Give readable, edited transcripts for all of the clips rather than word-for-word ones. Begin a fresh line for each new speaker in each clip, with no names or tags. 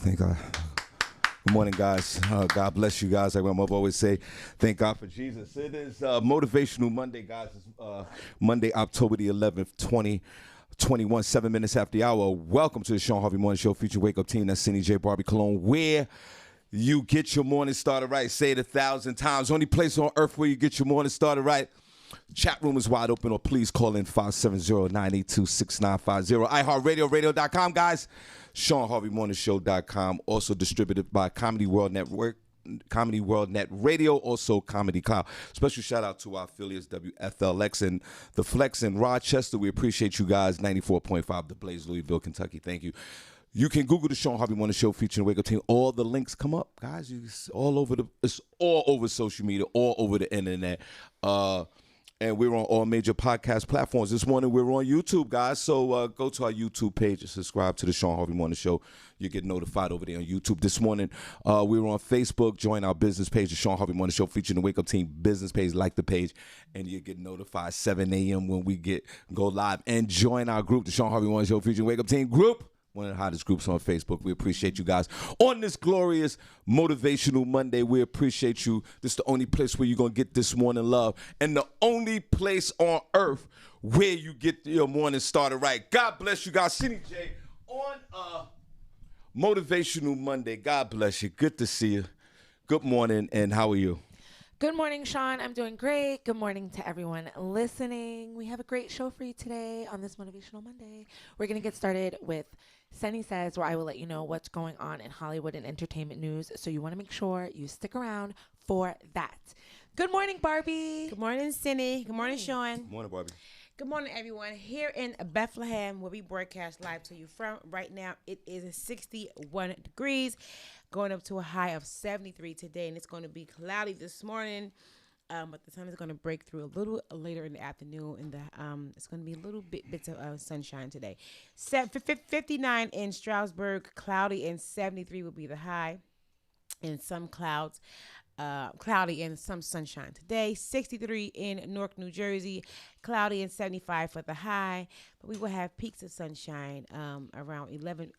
Thank God. Good morning, guys. God bless you guys. Like my mother always say, thank God for Jesus. It is Motivational Monday, guys. It's Monday, October the 11th, 2021, 7 minutes after the hour. Welcome to the Shawn Harvey Morning Show featuring Wake Up Team. That's Senny, Barbi, Cologne, where you get your morning started right. Say it 1,000 times. Only place on earth where you get your morning started right. Chat room is wide open, or please call in 570-982-6950. iHeartRadio, radio.com, guys. ShawnHarveyMorningShow.com. Also distributed by Comedy World Network, Comedy World Net Radio, also Comedy Cloud. Special shout out to our affiliates, WFLX and The Flex in Rochester. We appreciate you guys. 94.5 The Blaze, Louisville, Kentucky. Thank you. You can Google the Shawn Harvey Morning Show featuring Wake Up Team. All the links come up, guys. It's all over social media, all over the internet. And we're on all major podcast platforms. This morning, we're on YouTube, guys. So go to our YouTube page and subscribe to the Shawn Harvey Morning Show. You get notified over there on YouTube. This morning, we were on Facebook. Join our business page, the Shawn Harvey Morning Show, featuring the Wake Up Team business page. Like the page, and you get notified 7 a.m. when we go live. And join our group, the Shawn Harvey Morning Show, featuring Wake Up Team group. One of the hottest groups on Facebook. We appreciate you guys. On this glorious Motivational Monday, we appreciate you. This is the only place where you're going to get this morning love. And the only place on earth where you get your morning started right. God bless you guys. Senny J on Motivational Monday. God bless you. Good to see you. Good morning, and how are you?
Good morning, Shawn. I'm doing great. Good morning to everyone listening. We have a great show for you today on this Motivational Monday. We're going to get started with Senny Says, where I will let you know what's going on in Hollywood and entertainment news. So you want to make sure you stick around for that. Good morning, Barbi.
Good morning, Senny. Good morning, Shawn.
Good morning, Barbi.
Good morning, everyone. Here in Bethlehem, where we broadcast live to you from right now, it is 61 degrees, going up to a high of 73 today, and it's going to be cloudy this morning. But the sun is going to break through a little later in the afternoon, and it's going to be a little bits of sunshine today. 59 in Stroudsburg, cloudy, and 73 will be the high, and some clouds. Cloudy and some sunshine today. 63 in Newark, New Jersey, cloudy and 75 for the high. But we will have peaks of sunshine around 11.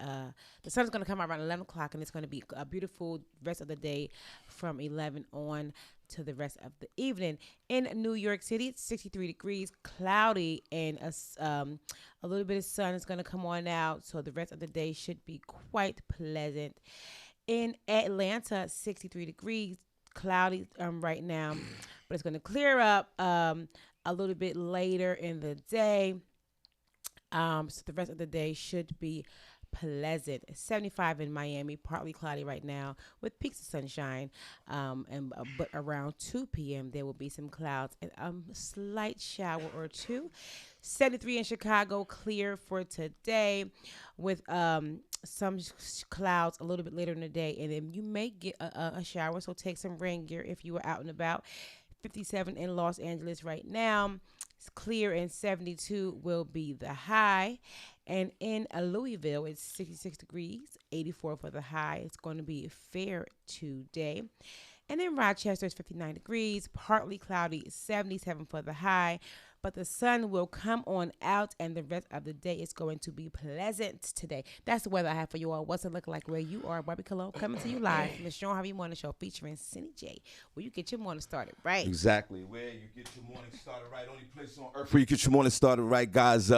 The sun is going to come out around 11 o'clock, and it's going to be a beautiful rest of the day from 11 on to the rest of the evening. In New York City, it's 63 degrees, cloudy, and a little bit of sun is going to come on out. So the rest of the day should be quite pleasant. In Atlanta, 63 degrees. Cloudy right now, but it's going to clear up a little bit later in the day. So the rest of the day should be pleasant. 75 in Miami, partly cloudy right now with peaks of sunshine. But around 2 p.m. there will be some clouds and a slight shower or two. 73 in Chicago, clear for today with some clouds a little bit later in the day, and then you may get a shower, so take some rain gear if you are out and about. 57 in Los Angeles right now, it's clear, and 72 will be the high. And in Louisville, it's 66 degrees, 84 for the high. It's going to be fair today. And in Rochester, it's 59 degrees, partly cloudy, 77 for the high. But the sun will come on out, and the rest of the day is going to be pleasant today. That's the weather I have for you all. What's it look like where you are? Barbi Cologne coming to you live from the Shawn Harvey Morning Show featuring Senny J, where you get your morning started right.
Exactly. Where you get your morning started right. Only place on earth where you get your morning started right, guys.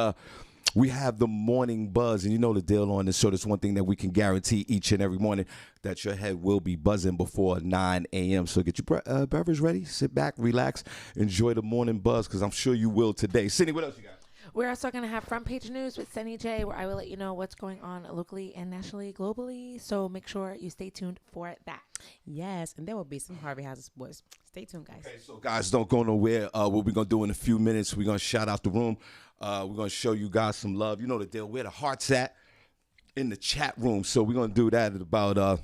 We have the morning buzz, and you know the deal on this show. That's one thing that we can guarantee each and every morning, that your head will be buzzing before 9 a.m. So get your beverage ready, sit back, relax, enjoy the morning buzz, because I'm sure you will today. Senny, what else you got?
We're also going to have front page news with Senny J, where I will let you know what's going on locally and nationally, globally. So make sure you stay tuned for that.
Yes, and there will be some Harvey Houses sports. Stay tuned, guys.
Okay, so guys, don't go nowhere. What we're going to do in a few minutes, we're going to shout out the room. We're going to show you guys some love. You know the deal. Where the heart's at in the chat room. So we're going to do that at about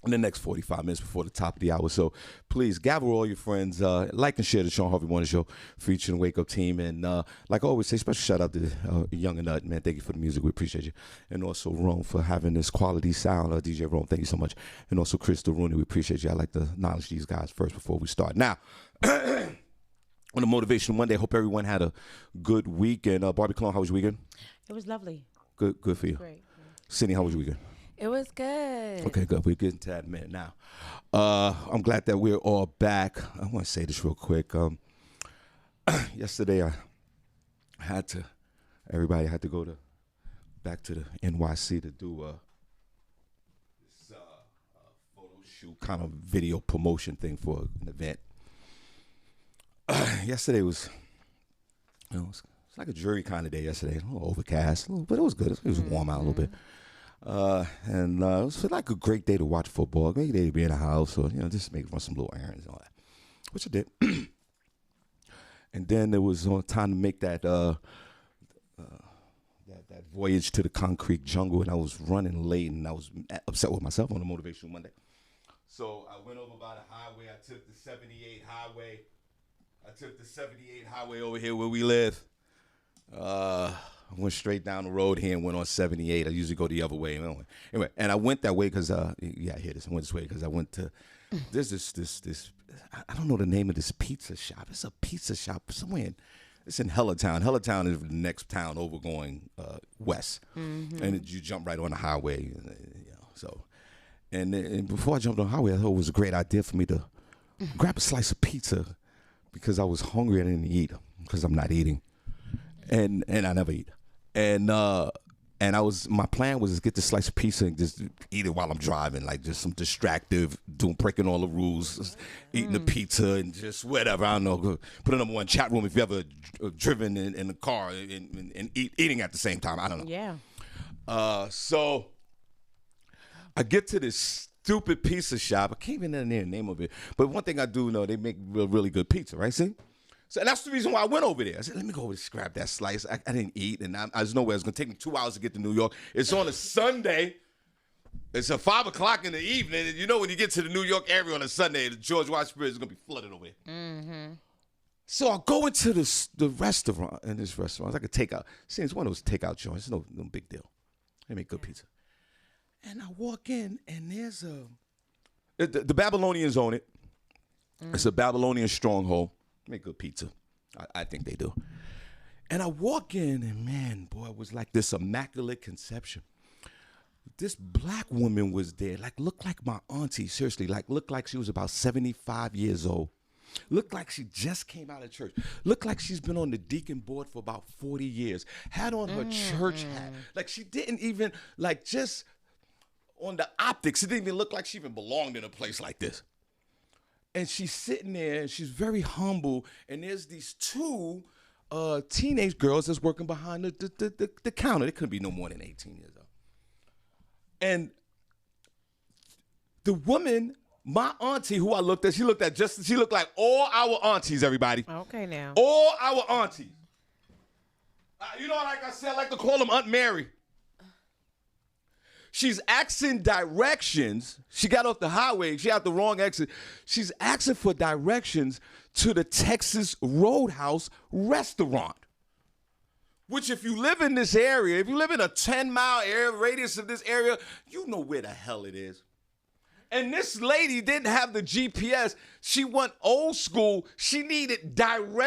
in the next 45 minutes before the top of the hour. So please gather all your friends, like and share the Shawn Harvey Morning Show featuring the Wake Up Team. And like I always say, special shout out to Young and Nut, man. Thank you for the music. We appreciate you. And also Rome for having this quality sound. DJ Rome, thank you so much. And also Crystal Rooney, we appreciate you. I like to acknowledge these guys first before we start. Now, on a Motivational Monday, hope everyone had a good weekend. Barbi Cologne, how was your weekend?
It was lovely.
Good for you.
Great.
Senny, how was your weekend?
It was good.
Okay, good. We're getting to that in a minute now. I'm glad that we're all back. I want to say this real quick. Yesterday, everybody had to go back to the NYC to do this photo shoot, kind of video promotion thing for an event. Yesterday was, it's like a jury kind of day yesterday. A little overcast, but it was good. It was warm out a little bit. And it was like a great day to watch football. Great day to be in the house or, just run some little errands and all that, which I did. And then it was time to make that voyage to the concrete jungle, and I was running late, and I was upset with myself on a Motivational Monday. So I went over by the highway. I took the 78 highway. Over here where we live. I went straight down the road here and went on 78. I usually go the other way. Anyway, and I went that way because, I went this way because I went to, there's this, I don't know the name of this pizza shop. It's a pizza shop somewhere it's in Hellatown. Hellatown is the next town over going west. Mm-hmm. And you jump right on the highway. And before I jumped on the highway, I thought it was a great idea for me to grab a slice of pizza because I was hungry and I didn't eat because I'm not eating. And I never eat. And my plan was to get this slice of pizza and just eat it while I'm driving, like just some distractive, breaking all the rules, eating the pizza and just whatever. I don't know. Put a number one chat room if you ever driven in the car and eating at the same time. I don't know.
Yeah.
So I get to this stupid pizza shop. I can't even know the name of it. But one thing I do know, they make really good pizza, right? See? So that's the reason why I went over there. I said, let me go over and grab that slice. I didn't eat, and I was nowhere. It's going to take me 2 hours to get to New York. It's on a Sunday. It's at 5 o'clock in the evening. And when you get to the New York area on a Sunday, the George Washington Bridge is going to be flooded over there. Mm-hmm. So I go into the restaurant, and this restaurant, it's like a takeout. See, it's one of those takeout joints. It's no big deal. They make good pizza. And I walk in, and there's the Babylonians own it. It's a Babylonian stronghold. Make good pizza. I think they do. And I walk in, and man, boy, it was like this immaculate conception. This black woman was there, looked like my auntie, seriously, looked like she was about 75 years old. Looked like she just came out of church. Looked like she's been on the deacon board for about 40 years. Had on her church hat. She didn't even, just on the optics, it didn't even look like she even belonged in a place like this. And she's sitting there, and she's very humble, and there's these two teenage girls that's working behind the counter. They couldn't be no more than 18 years old. And the woman, my auntie, who I looked at, she looked like all our aunties, everybody.
Okay, now.
All our aunties. Like I said, I like to call them Aunt Mary. She's asking directions. She got off the highway. She had the wrong exit. She's asking for directions to the Texas Roadhouse restaurant, which if you live in this area, if you live in a 10-mile area radius of this area, you know where the hell it is. And this lady didn't have the GPS. She went old school. She needed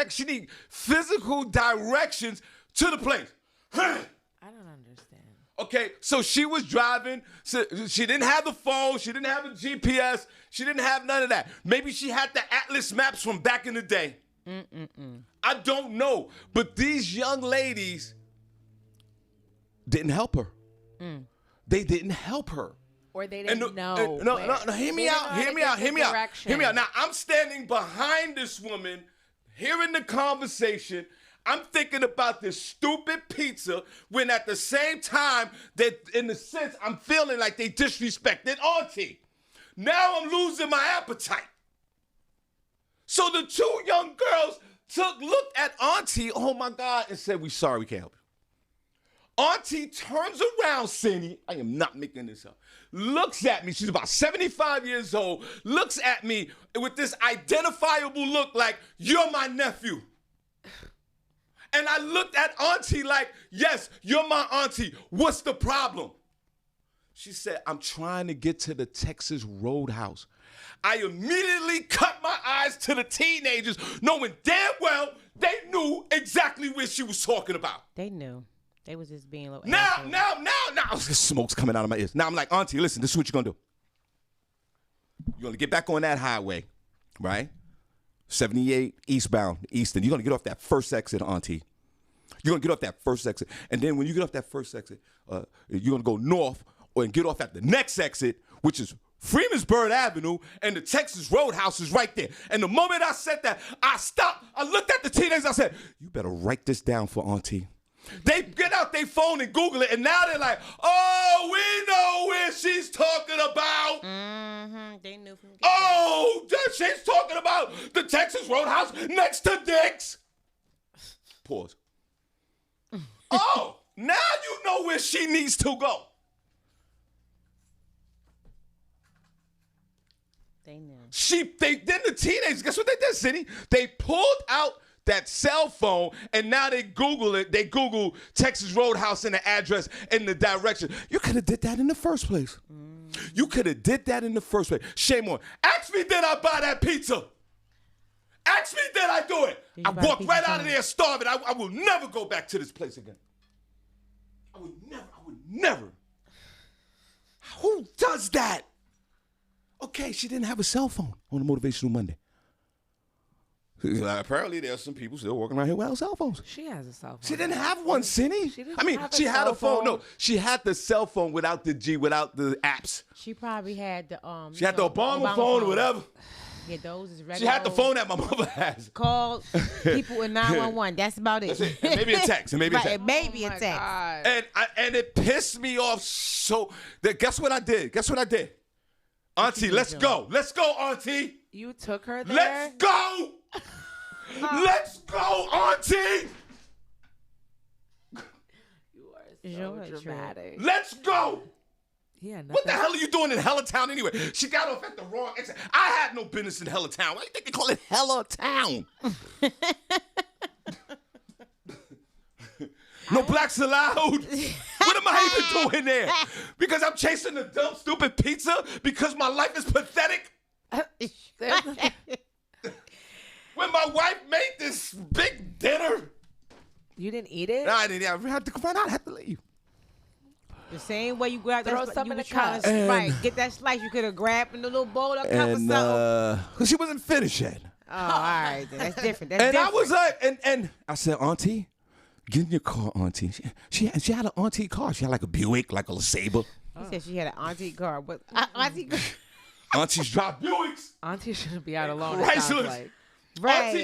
She needed physical directions to the place.
I don't understand.
Okay, so she was driving. So she didn't have the phone. She didn't have a GPS. She didn't have none of that. Maybe she had the Atlas maps from back in the day. I don't know. But these young ladies didn't help her. They didn't help her.
Or they didn't know.
No, hear me out. Now, I'm standing behind this woman, hearing the conversation. I'm thinking about this stupid pizza when at the same time that, in a sense, I'm feeling like they disrespected auntie. Now I'm losing my appetite. So the two young girls looked at auntie, oh my God, and said, "We sorry, we can't help you." Auntie turns around, Senny, I am not making this up, looks at me, she's about 75 years old, looks at me with this identifiable look like, "You're my nephew." And I looked at auntie like, "Yes, you're my auntie. What's the problem?" She said, "I'm trying to get to the Texas Roadhouse." I immediately cut my eyes to the teenagers, knowing damn well they knew exactly what she was talking about.
They knew. They was just being a little
Now, smoke's coming out of my ears. Now I'm like, Auntie, listen, this is what you're gonna do. You're gonna get back on that highway, right? 78 eastbound, Eastern. You're gonna get off that first exit, Auntie. You're gonna get off that first exit, and then when you get off that first exit, you're gonna go north and get off at the next exit, which is Freemansburg Avenue, and the Texas Roadhouse is right there. And the moment I said that, I stopped. I looked at the teenagers. I said, "You better write this down for Auntie." They get out their phone and Google it, and now they're like, "Oh, we know where she's talking about."
Mm-hmm. They knew from
She's talking about the Texas Roadhouse next to Dick's. Pause. Oh, now you know where she needs to go.
They knew.
Then the teenagers, guess what they did, Senny? They pulled out that cell phone, and now they Google it. They Google Texas Roadhouse and the address and the direction. You could have did that in the first place. You could have did that in the first place. Shame on. Ask me, did I buy that pizza? Ask me, did I do it? I walked right out of there starving. I will never go back to this place again. I would never. Who does that? Okay, she didn't have a cell phone on a Motivational Monday. Apparently, there's some people still walking around here without cell phones.
She has a cell phone.
She didn't have one, Senny. She had a phone. No, she had the cell phone without the G, without the apps.
She probably had the
She had the Obama phone or whatever.
Yeah, those is regular.
She had the phone that my mother has.
Called people in 911. That's about it.
That's it. And maybe a text.
It may be a text.
And it pissed me off so that guess what I did? Auntie, let's go. Let's go, Auntie.
You took her there?
Let's go. Let's go, Auntie.
You are so dramatic.
Let's go.
Yeah,
what the hell are you doing in Hellatown anyway? She got off at the wrong exit. I had no business in Hellatown. Why do you think they call it Hellatown? No blacks allowed. What am I even doing there? Because I'm chasing the dumb, stupid pizza? Because my life is pathetic? When my wife made this big dinner.
You didn't eat it?
No, I didn't. I had to find out. I had to leave.
The same way you grabbed
Throw
that
some in the cup.
Right, get that slice. You could have grabbed in the little bowl or cup or something.
Because she wasn't finished yet.
Oh, all right. That's different.
I was like, and I said, Auntie, get in your car, Auntie. She had an auntie car. She had like a Buick, like a Sabre.
She said she had an auntie car. But
Aunties drive Buicks.
Auntie shouldn't be out alone.
Right.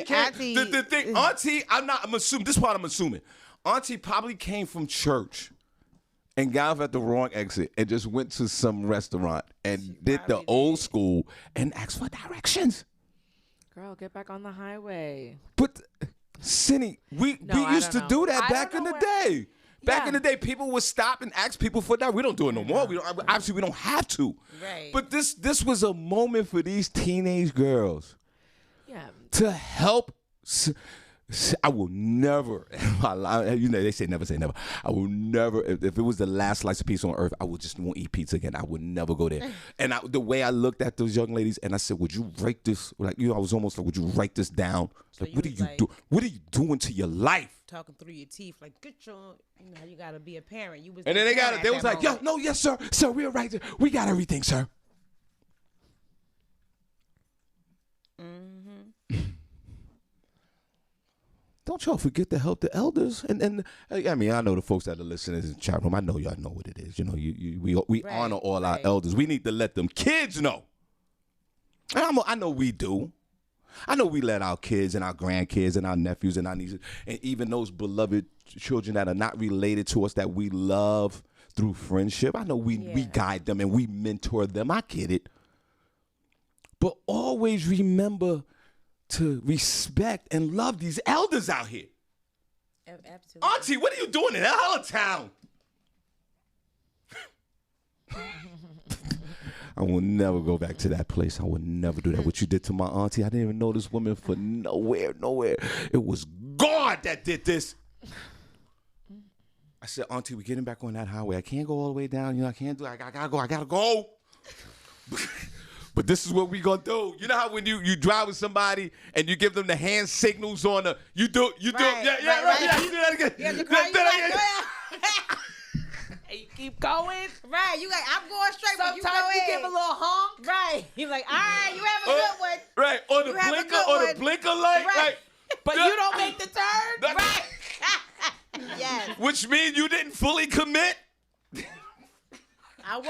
Auntie.
The thing, Auntie, I'm assuming, this part I'm assuming. Auntie probably came from church and got off at the wrong exit and just went to some restaurant and did the old school and asked for directions.
Girl, get back on the highway.
But, Senny, we used to do that back in the day. Back in the day, people would stop and ask people for that. We don't do it no more. Obviously, we don't have to.
Right.
But this was a moment for these teenage girls.
Yeah.
To help. I will never, they say never say never. I will never, if it was the last slice of pizza on earth, I won't eat pizza again. I would never go there. And the way I looked at those young ladies and I said, would you write this? I was almost like, would you write this down?
So
what are you doing? What are you doing to your life?
Talking through your teeth, like, get your, you got to be a parent. You was.
And then they was like, yes, sir. Sir, we're right there. We got everything, sir. Don't y'all forget to help the elders. And I mean, I know the folks that are listening in the chat room. I know y'all know what it is. We honor all our elders. We need to let them kids know. And I know we do. I know we let our kids and our grandkids and our nephews and our nieces and even those beloved children that are not related to us that we love through friendship. I know we guide them and we mentor them. I get it. But always remember to respect and love these elders out here.
Absolutely.
Auntie, what are you doing in Hellatown? I will never go back to that place. I will never do that. What you did to my auntie, I didn't even know this woman for nowhere. It was God that did this. I said, Auntie, we're getting back on that highway. I can't go all the way down. I can't do it. I gotta go. But this is what we gonna do. You know how when you drive with somebody and you give them the hand signals on you do right. You do that again.
And you keep going.
Right, you like, I'm going straight, but you go
Sometimes you
ahead.
give a little honk.
Right, you're like, all right, you have a good one.
Right, on the
You have a
blinker,
good
on the
one.
blinker light,
Right.
But you don't make the turn.
Right.
Yes.
Which means you didn't fully commit.
I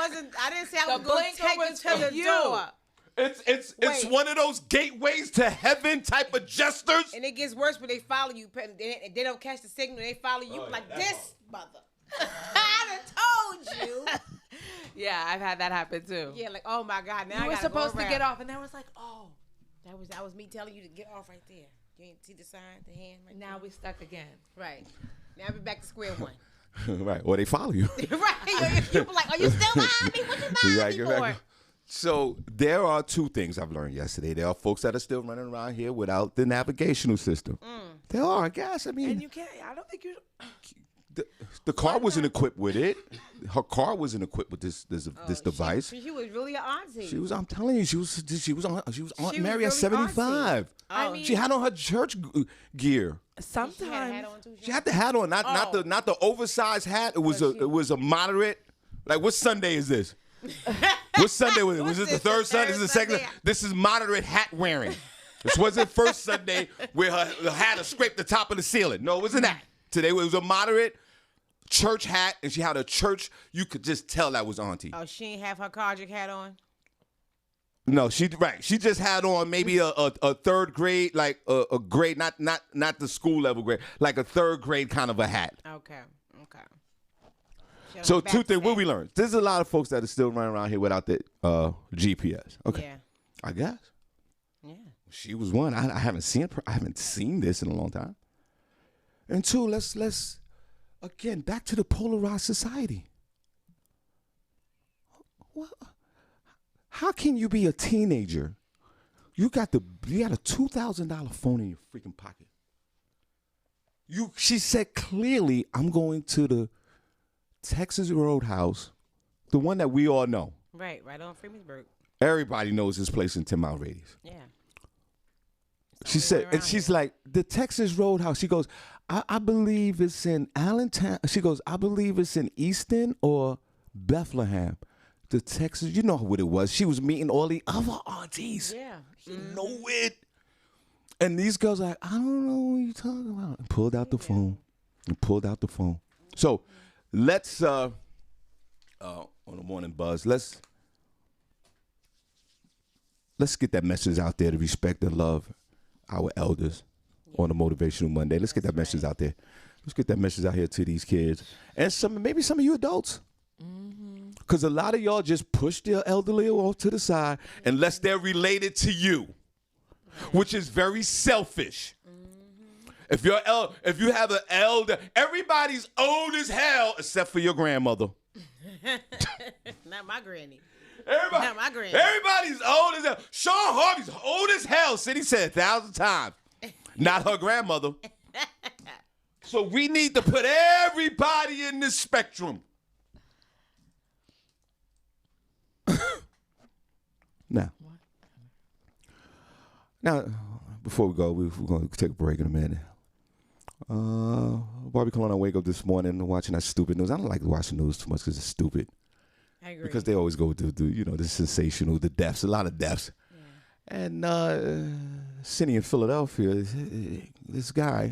didn't say I
The
was going to
blinker
take you
was
to
for
the
you.
door.
It's
Wait.
one of those gateways to heaven type of gestures.
And it gets worse when they follow you. They don't catch the signal. They follow you like this, mother. I done told you.
Yeah, I've had that happen too.
Yeah, like, oh my God. Now
You
I
were
gotta
supposed
go
to
around.
get off, and there was like, oh,
That was me telling you to get off right there. You ain't see the sign, the hand right
now we stuck again.
there? Right. Now we're back to square one.
Right, or they follow you.
Right. You be like, are you still behind me? What you behind me for?
So there are two things I've learned yesterday. There are folks that are still running around here without the navigational system. There are, I guess. I mean,
And you can't. I don't think you.
the car wasn't equipped with it. Her car wasn't equipped with this device.
She was really an auntie.
She was. I'm telling you, she was Aunt
She
Mary at
was really
75.
I mean,
She had on her church gear.
sometimes.
She had the hat on, not the oversized hat. It was a moderate. Like, what Sunday is this? What Sunday was it? Was this the third Sunday? This is the second. This is moderate hat wearing. This wasn't first Sunday where her hat scraped the top of the ceiling. No, it wasn't that. Today it was a moderate church hat, and she had a church. You could just tell that was auntie.
Oh, she ain't have her Kodrick hat on?
No, she just had on maybe a third grade, like a grade, not the school level grade, like a third grade kind of a hat.
Okay.
So two things, what we learned. There's a lot of folks that are still running around here without the GPS. Okay.
Yeah.
I guess.
Yeah.
She was one. I haven't seen this in a long time. And two, let's again back to the polarized society. Well, how can you be a teenager? You got a $2,000 phone in your freaking pocket. She said clearly, I'm going to the Texas Roadhouse, the one that we all know.
Right on Freemansburg.
Everybody knows this place in 10 mile radius.
Yeah.
She said, and she's like, the Texas Roadhouse. She goes, I believe it's in Allentown. She goes, I believe it's in Easton or Bethlehem. The Texas, you know what it was. She was meeting all the other aunties.
Yeah.
You know it. And these girls are like, I don't know what you're talking about. And pulled out the phone. So let's, on the morning buzz, let's get that message out there to respect and love our elders on a Motivational Monday. Let's get that message out there. Let's get that message out here to these kids. And maybe some of you adults. Because a lot of y'all just push their elderly off to the side unless they're related to you, which is very selfish. If you have an elder, everybody's old as hell except for your grandmother.
Not my granny.
Not
my granny.
Everybody's old as hell. Shawn Harvey's old as hell. Cindy said 1,000 times. Not her grandmother. So we need to put everybody in this spectrum. Now, before we go, we're going to take a break in a minute. Barbi Cologne, I wake up this morning watching that stupid news. I don't like to watch the news too much because it's stupid.
I agree.
Because they always go to the sensational, the deaths, a lot of deaths. Yeah. And Senny in Philadelphia, this guy,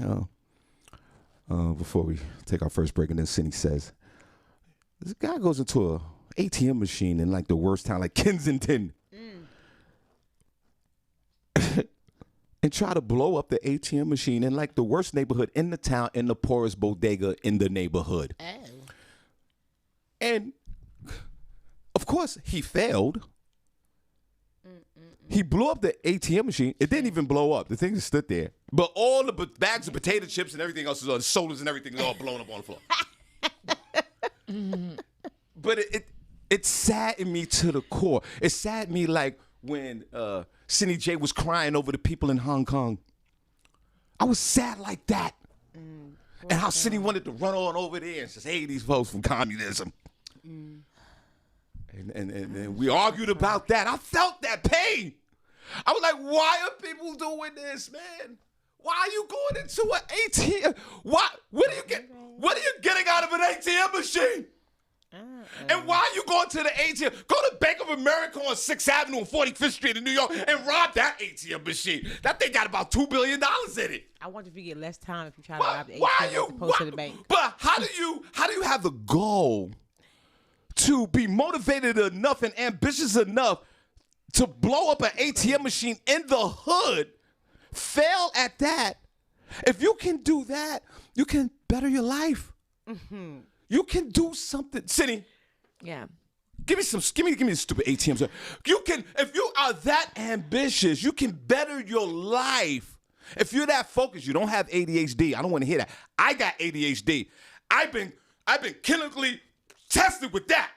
before we take our first break, and then Senny says, this guy goes into a ATM machine in like the worst town, like Kensington, and try to blow up the ATM machine in like the worst neighborhood in the town, in the poorest bodega in the neighborhood. Oh. And of course, he failed. He blew up the ATM machine. It didn't even blow up. The thing just stood there. But all the bags of potato chips and everything else, the sodas and everything, is all blown up on the floor. But it saddened me to the core. It saddened me like when Senny J was crying over the people in Hong Kong. I was sad like that. And how Senny wanted to run on over there and say, hey, these folks from communism. And we argued about that. I felt that pain. I was like, why are people doing this, man? Why are you going into an ATM? What are you getting out of an ATM machine? And why are you going to the ATM? Go to Bank of America on 6th Avenue and 45th Street in New York and rob that ATM machine. That thing got about $2 billion in it.
I wonder if you get less time if you try to rob the ATM
Why are
as
you?
opposed to the bank.
But how do you have the goal to be motivated enough and ambitious enough to blow up an ATM machine in the hood, fail at that? If you can do that, you can better your life. Mm-hmm. You can do something. Senny.
Yeah.
Give me the stupid ATMs. You can, if you are that ambitious, you can better your life. If you're that focused, you don't have ADHD. I don't want to hear that. I got ADHD. I've been clinically tested with that.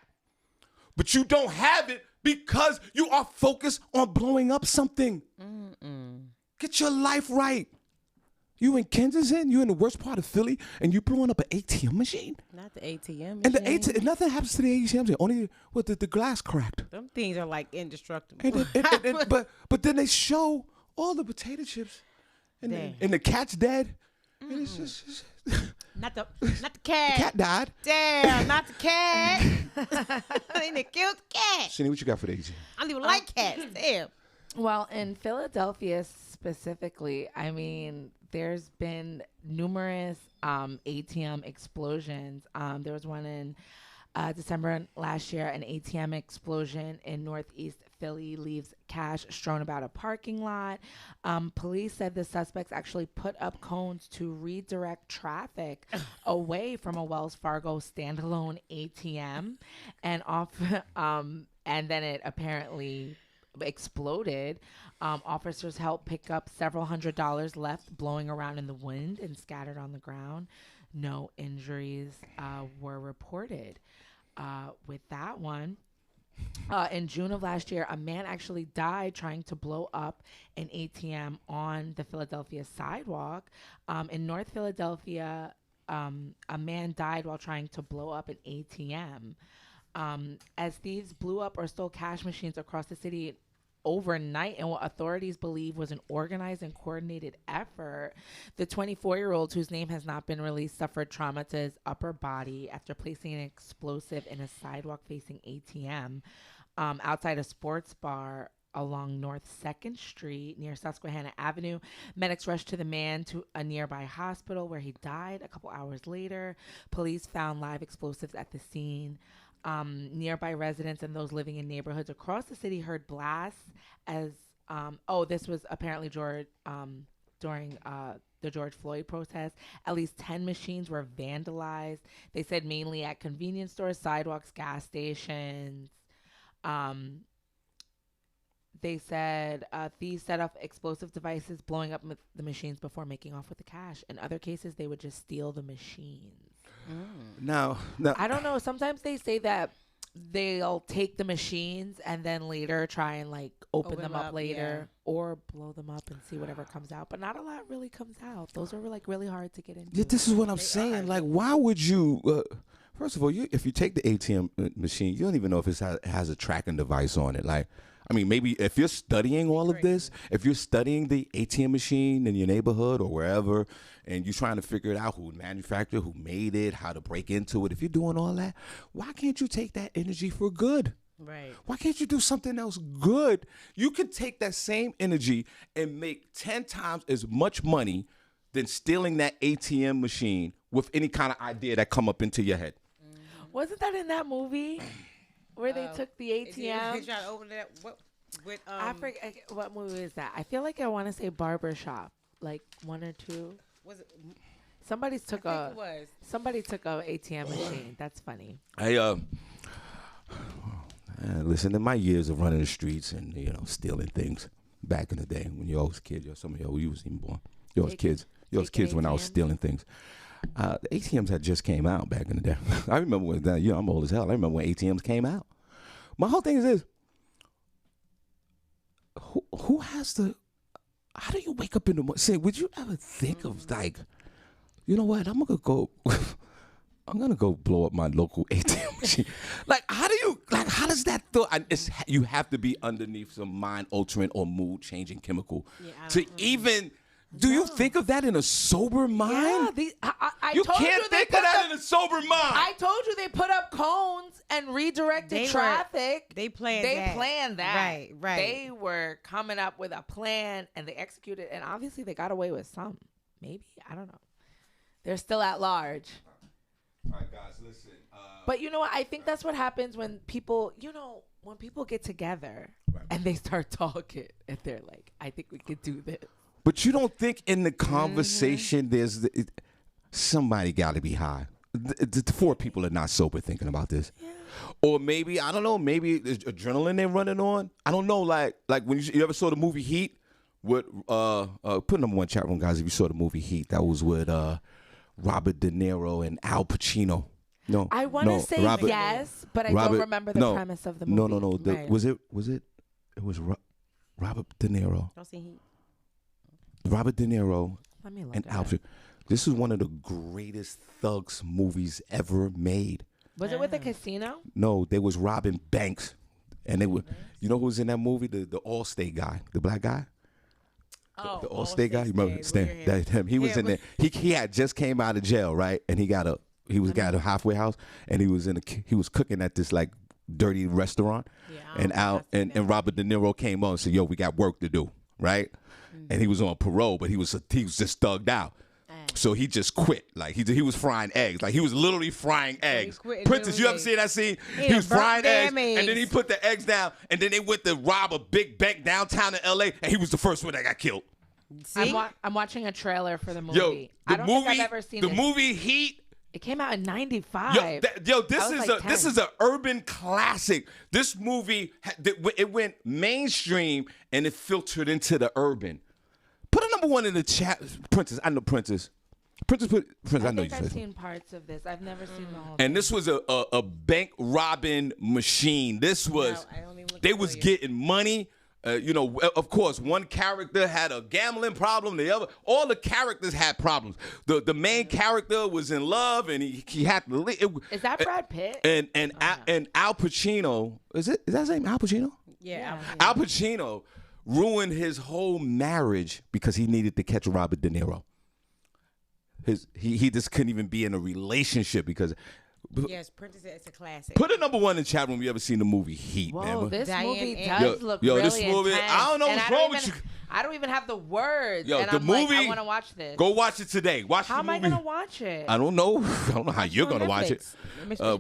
But you don't have it because you are focused on blowing up something. Get your life right. You in Kensington, you in the worst part of Philly, and you blowing up an ATM machine?
Not the ATM machine.
And the ATM, nothing happens to the ATM machine. Only with the glass cracked.
Them things are like indestructible.
But then they show all the potato chips, and the cat's dead. And it's just
not the cat.
The cat died.
Damn, not the cat. They killed the cat.
Senny, what you got for the ATM?
I don't even like cats. Damn.
Well, in Philadelphia specifically, I mean, there's been numerous ATM explosions. There was one in December last year, an ATM explosion in Northeast Philly leaves cash strewn about a parking lot. Police said the suspects actually put up cones to redirect traffic away from a Wells Fargo standalone ATM, and then it apparently exploded. Officers helped pick up several $100s left blowing around in the wind and scattered on the ground. No injuries were reported with that one. In June of last year, a man actually died trying to blow up an ATM on the Philadelphia sidewalk. In North Philadelphia, a man died while trying to blow up an ATM. As thieves blew up or stole cash machines across the city overnight in what authorities believe was an organized and coordinated effort, the 24-year-old, whose name has not been released, suffered trauma to his upper body after placing an explosive in a sidewalk-facing ATM outside a sports bar along North 2nd Street near Susquehanna Avenue. Medics rushed to the man to a nearby hospital where he died a couple hours later. Police found live explosives at the scene. Nearby residents and those living in neighborhoods across the city heard blasts as this was apparently during the George Floyd protest. At least 10 machines were vandalized. They said mainly at convenience stores, sidewalks, gas stations. They said thieves set off explosive devices, blowing up the machines before making off with the cash. In other cases, they would just steal the machines.
No.
I don't know. Sometimes they say that they'll take the machines and then later try and like open them up later or blow them up and see whatever comes out. But not a lot really comes out. Those are like really hard to get into.
Yeah, this is what I'm saying. Like, why would you? First of all, if you take the ATM machine, you don't even know if it has a tracking device on it. Like, I mean, maybe if you're studying all of this, if you're studying the ATM machine in your neighborhood or wherever, and you're trying to figure it out, who manufactured, who made it, how to break into it, if you're doing all that, why can't you take that energy for good?
Right.
Why can't you do something else good? You can take that same energy and make 10 times as much money than stealing that ATM machine with any kind of idea that come up into your head.
Wasn't that in that movie? Where they took the ATM.
They tried to open it up.
I forget what movie is that. I feel like I want to say Barbershop, like 1 or 2.
Was it?
Somebody took a ATM machine. That's funny.
Listen, in my years of running the streets and stealing things back in the day when you was kids, some of you was even born. You was kids when I was stealing things. The ATMs had just came out back in the day. I remember when I'm old as hell. I remember when ATMs came out. My whole thing is this: who has to? How do you wake up in the morning? Say, would you ever think of like, you know what? I'm gonna go blow up my local ATM machine. Like, how does that thought? You have to be underneath some mind altering or mood changing chemical to even Do you think of that in a sober mind?
Yeah, I
You
told
can't
you they
think of
put
that
up,
in a sober mind.
I told you they put up cones and redirected traffic.
They planned that. Right.
They were coming up with a plan and they executed, and obviously they got away with some. Maybe, I don't know. They're still at large.
All right, guys, listen.
But you know what? I think that's what happens when people, when people get together and they start talking and they're like, I think we could do this.
But you don't think in the conversation somebody got to be high? The four people are not sober thinking about this. Yeah. Or maybe, I don't know, maybe there's adrenaline they're running on. I don't know, like when you ever saw the movie Heat with, put number one chat room, guys, if you saw the movie Heat, that was with Robert De Niro and Al Pacino. No,
I want to say yes, but I don't remember the premise of the movie.
No.
Right.
Was it Robert De Niro.
Don't see Heat.
Robert De Niro and Al Pacino. This is one of the greatest thugs movies ever made.
Was it with the casino?
No, they was robbing banks, and they were. You know who was in that movie? The Allstate guy, the black guy.
Oh,
the Allstate guy. You remember him? He was in there. He had just came out of jail, right? And he got a halfway house, and he was cooking at this like dirty restaurant. Yeah, and Robert De Niro came on and said, "Yo, we got work to do," right? Mm-hmm. And he was on parole, but he was just thugged out. So he just quit. Like he was frying eggs. Like he was literally frying eggs. Princess, you ever seen that scene? He was frying eggs, and then he put the eggs down, and then they went to rob a big bank downtown in L.A., and he was the first one that got killed.
See? I'm watching a trailer for the movie.
Yo,
I don't think I've ever seen
the movie Heat.
It came out in '95.
This is an urban classic. This movie, it went mainstream and it filtered into the urban. Put a number one in the chat, Princess. I know Princess. Princess, I know you.
I've seen parts of this. I've never seen the whole.
And this was a bank robbing machine. This was they was getting money. Of course, one character had a gambling problem. All the characters had problems. The main character was in love, and he had to leave.
Is that Brad Pitt?
And Al Pacino, is that his name? Al Pacino?
Yeah.
Al Pacino ruined his whole marriage because he needed to catch Robert De Niro. He just couldn't even be in a relationship because.
Yes, Princess, it's a classic.
Put a number one in the chat room. You ever seen the movie Heat?
Whoa,
man?
This movie does look really
this movie,
intense.
I don't know what's wrong with you.
I don't even have the words.
Yo,
and
the
I'm
movie.
Like, I want to watch this.
Go watch it today. How
am I gonna watch it?
I don't know. I don't know how you're gonna watch it.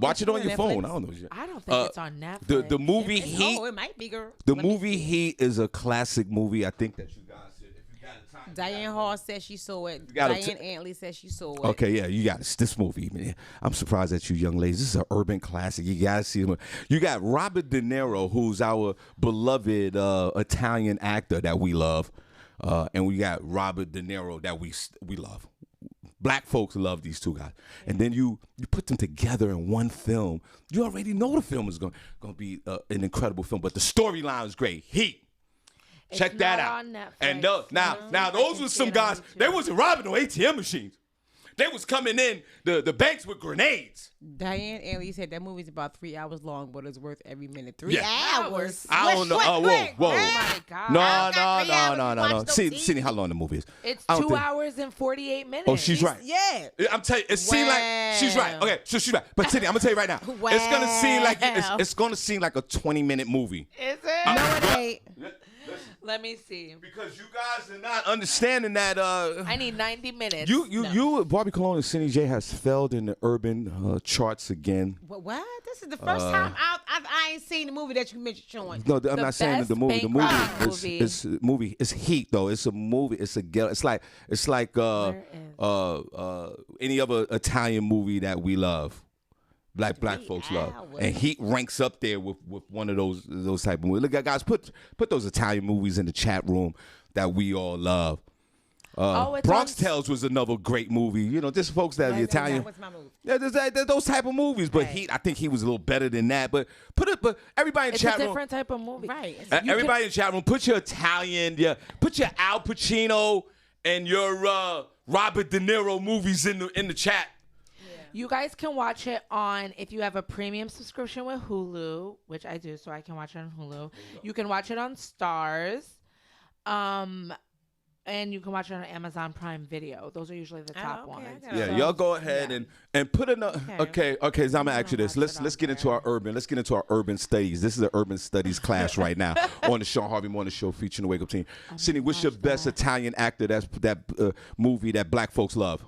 Watch it on your phone. I don't know.
I don't think it's on Netflix.
The movie Heat.
Oh, it might be, girl.
The movie Heat is a classic movie. I think that you guys should. If you got time.
Diane Hall said she saw it. Diane Antley said she saw it.
Okay, yeah, you got this movie. Man. I'm surprised at you, young ladies. This is an urban classic. You gotta see it. You got Robert De Niro, who's our beloved Italian actor that we love, and we got Robert De Niro that we love. Black folks love these two guys, and then you put them together in one film. You already know the film is going to be an incredible film, but the storyline is great. Heat. Check that out. And now those were some guys. They wasn't robbing no ATM machines. They was coming in the banks with grenades.
Diane Antley said that movie's about 3 hours long, but it's worth every minute. 3 hours.
I don't know. Oh, whoa.
Oh my God.
No. See how long the movie is.
It's 2 hours and 48 minutes.
Oh, she's right.
Yeah.
I'm telling you, it seems like she's right. Okay, so she's right. But Cindy, I'm gonna tell you right now, it's gonna seem like a 20-minute movie.
Is it?
No, it ain't.
Let me see.
Because you guys are not understanding that.
I need 90 minutes.
Barbie Cologne and Senny J has failed in the urban charts again.
What? This is the first time I ain't seen the movie that you mentioned showing.
No, I'm not saying that the movie. The movie. It's Heat though. It's a movie. It's like any other Italian movie that we love. Black folks love, and Heat ranks up there with one of those type of movies. Look, guys, put those Italian movies in the chat room that we all love. Bronx Tales was another great movie. You know, just folks that are Italian.
What's my movie?
Yeah, there's those type of movies. But Heat, I think he was a little better than that. But but everybody in the chat room.
It's a different type of movie,
right?
Everybody in the chat room, put your Italian, put your Al Pacino and your Robert De Niro movies in the chat.
You guys can watch it if you have a premium subscription with Hulu, which I do, so I can watch it on Hulu. You can watch it on Stars. And And you can watch it on Amazon Prime Video. Those are usually the top ones.
Yeah, y'all go ahead and put another. Okay, so I'm gonna ask you this. Let's get into our urban studies. This is an urban studies class right now on the Shawn Harvey Morning Show featuring the Wake Up Team. Cindy, what's your best Italian actor? That's that movie that black folks love.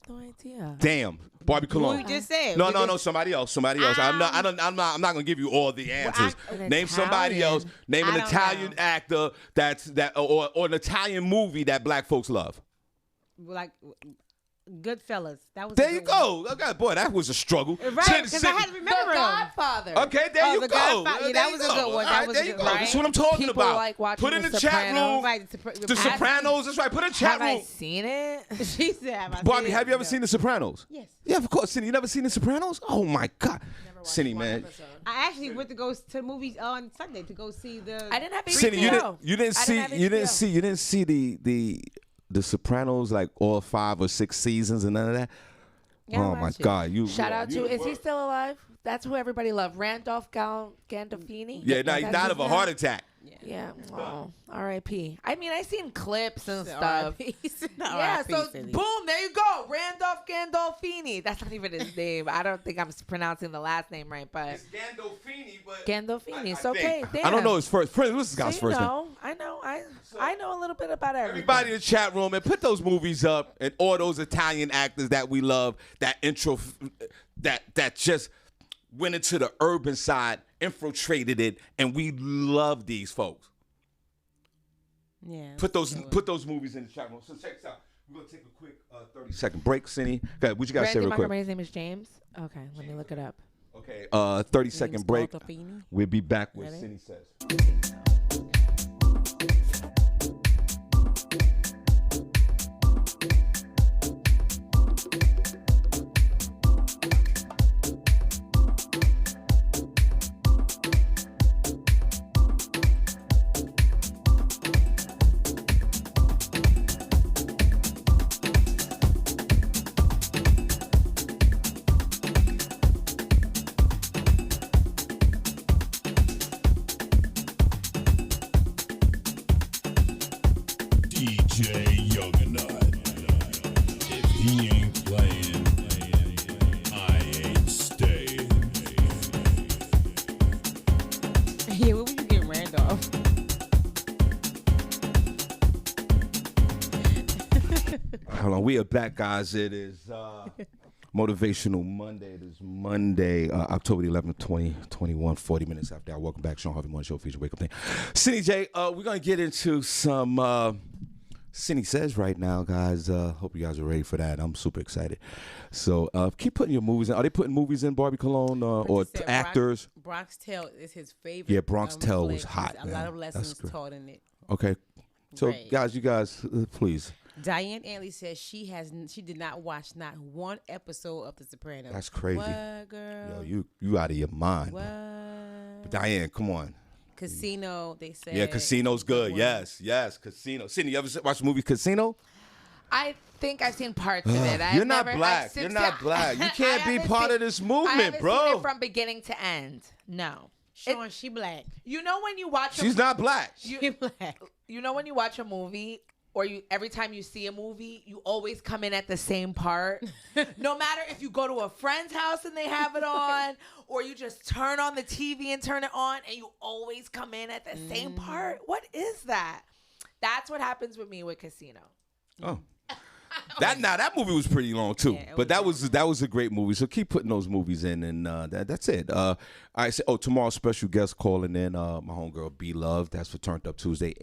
No idea.
Damn, Barbi Cologne.
Who you just said?
No, somebody else. I'm not gonna give you all the answers. Name somebody else. Name an Italian actor or an Italian movie that black folks love.
Like Goodfellas. That was.
There you go. Okay, boy, that was a struggle.
Right, because I had to remember
The Godfather.
Okay, there you
the
go.
Godfather. Yeah, that was a good one. That was a good one.
That's what I'm talking
People
about.
like watching
Put in
The
the chat room.
Right,
The Sopranos. That's right. Put in the chat
Have I
room.
seen it?
She said, "Have I
Barbi,
seen
have
it?"
you ever seen The Sopranos?
Yes.
Yeah, of course. Cindy, you never seen The Sopranos? Oh my God. Cindy, man.
I actually went to go to the movies on Sunday to go see the.
I didn't have HBO.
Cindy, you didn't see the Sopranos like all 5 or 6 seasons and none of that.
Yeah,
oh my God!
Shout out to is he still alive? That's who everybody loved. Randolph Gandolfini.
Yeah, no, he died of a heart attack.
Yeah. Oh, R.I.P. I mean, I seen clips and stuff. Yeah. So boom, there you go. Randolph Gandolfini. That's not even his name. I don't think I'm pronouncing the last name right, but
it's Gandolfini, but
Gandolfini. It's okay. Damn.
I don't know his first. What's this guy's first name?
I know. I know a little bit about everything.
Everybody in the chat room, and put those movies up, and all those Italian actors that we love. That intro, that just went into the urban side, infiltrated it, and we love these folks.
Yeah.
Put those movies in the chat room. So check this out. We're gonna take a quick 30-second break, Senny. Okay, what you gotta say real quick?
My name is James. Okay, let me look it up.
Okay, 30-second break. We'll be back with Senny Says. We are back, guys. It is Motivational Monday. It is Monday, October 11th, 2021, 40 minutes after our Welcome back, Shawn Harvey Morning Show feature Wake Up Thing. Cindy J, we're going to get into some Senny Says right now, guys. Hope you guys are ready for that. I'm super excited. So keep putting your movies in. Are they putting movies in, Barbi Cologne, or actors?
Bronx Tale is his favorite.
Yeah, Bronx Tale was hot.
A lot of lessons taught in it.
Okay. So, guys, you guys, please.
Diane Antley says she did not watch not one episode of The Sopranos.
That's crazy.
What, girl?
Yo, you out of your mind.
What?
But Diane, come on.
Casino, they said.
Yeah, Casino's good. Yes, Casino. Cindy, you ever watch the movie Casino?
I think I've seen parts of it.
You're not black. You're not black. You can't be part of this movement, bro.
I haven't seen it from beginning to end. No.
Shawn, she black.
You know when you watch
She's not black.
She black.
You know when you watch a movie, or every time you see a movie, you always come in at the same part. No matter if you go to a friend's house and they have it on, or you just turn on the TV and turn it on, and you always come in at the same part. What is that? That's what happens with me with Casino.
Oh. That movie was pretty long too, but that was a great movie. So keep putting those movies in, and that's it. I said, tomorrow's special guest calling in, my homegirl B Love. That's for Turned Up Tuesday,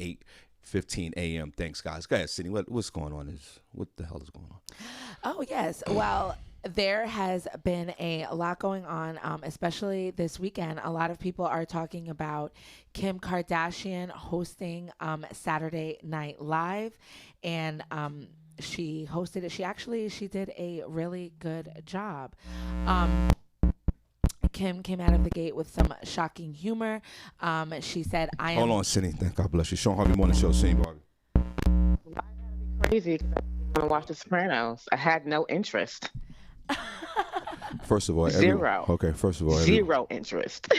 8:15 a.m. Thanks, guys. Go ahead, Cindy. What's going on? What the hell is going on?
Oh yes, well. There has been a lot going on, especially this weekend. A lot of people are talking about Kim Kardashian hosting Saturday Night Live, and she hosted it. She did a really good job. Kim came out of the gate with some shocking humor. She said,
Hold on, Senny. Thank God bless you. Shawn Harvey Morning Show, Senny Barbi.
Why gotta be crazy? Because I want to watch The Sopranos. I had no interest.
First of all,
zero.
Okay, first of all,
zero interest.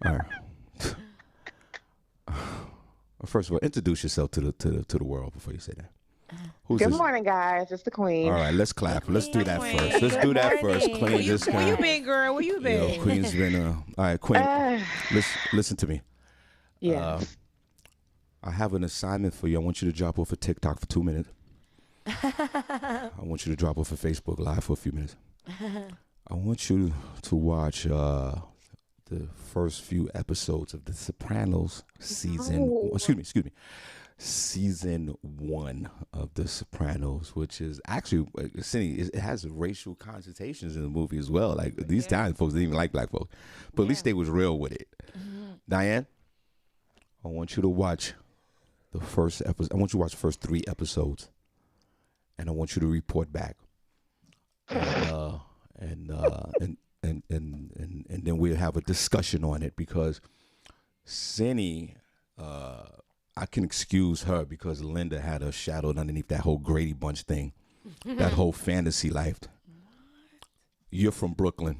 All right. First of all, introduce yourself to the world before you say that. Who's
Good
this?
morning, guys. It's the Queen.
All right, let's clap. Let's do that
Queen.
first. Let's do that first.
Morning.
Queen, just
Where you been, girl? Where you been?
Queen's been. All right, Queen. Listen to me.
Yes.
I have an assignment for you. I want you to drop off a TikTok for 2 minutes. I want you to drop off a Facebook Live for a few minutes. I want you to watch the first few episodes of The Sopranos season. Excuse me. Season 1 of The Sopranos, which is actually, Senny, it has racial connotations in the movie as well. Like these Italian folks didn't even like black folks, but at least they was real with it. Diane, I want you to watch the first episode. I want you to watch the first 3 episodes, and I want you to report back. And then we'll have a discussion on it because Senny, I can excuse her because Linda had her shadowed underneath that whole Grady Bunch thing, that whole fantasy life. You're from Brooklyn.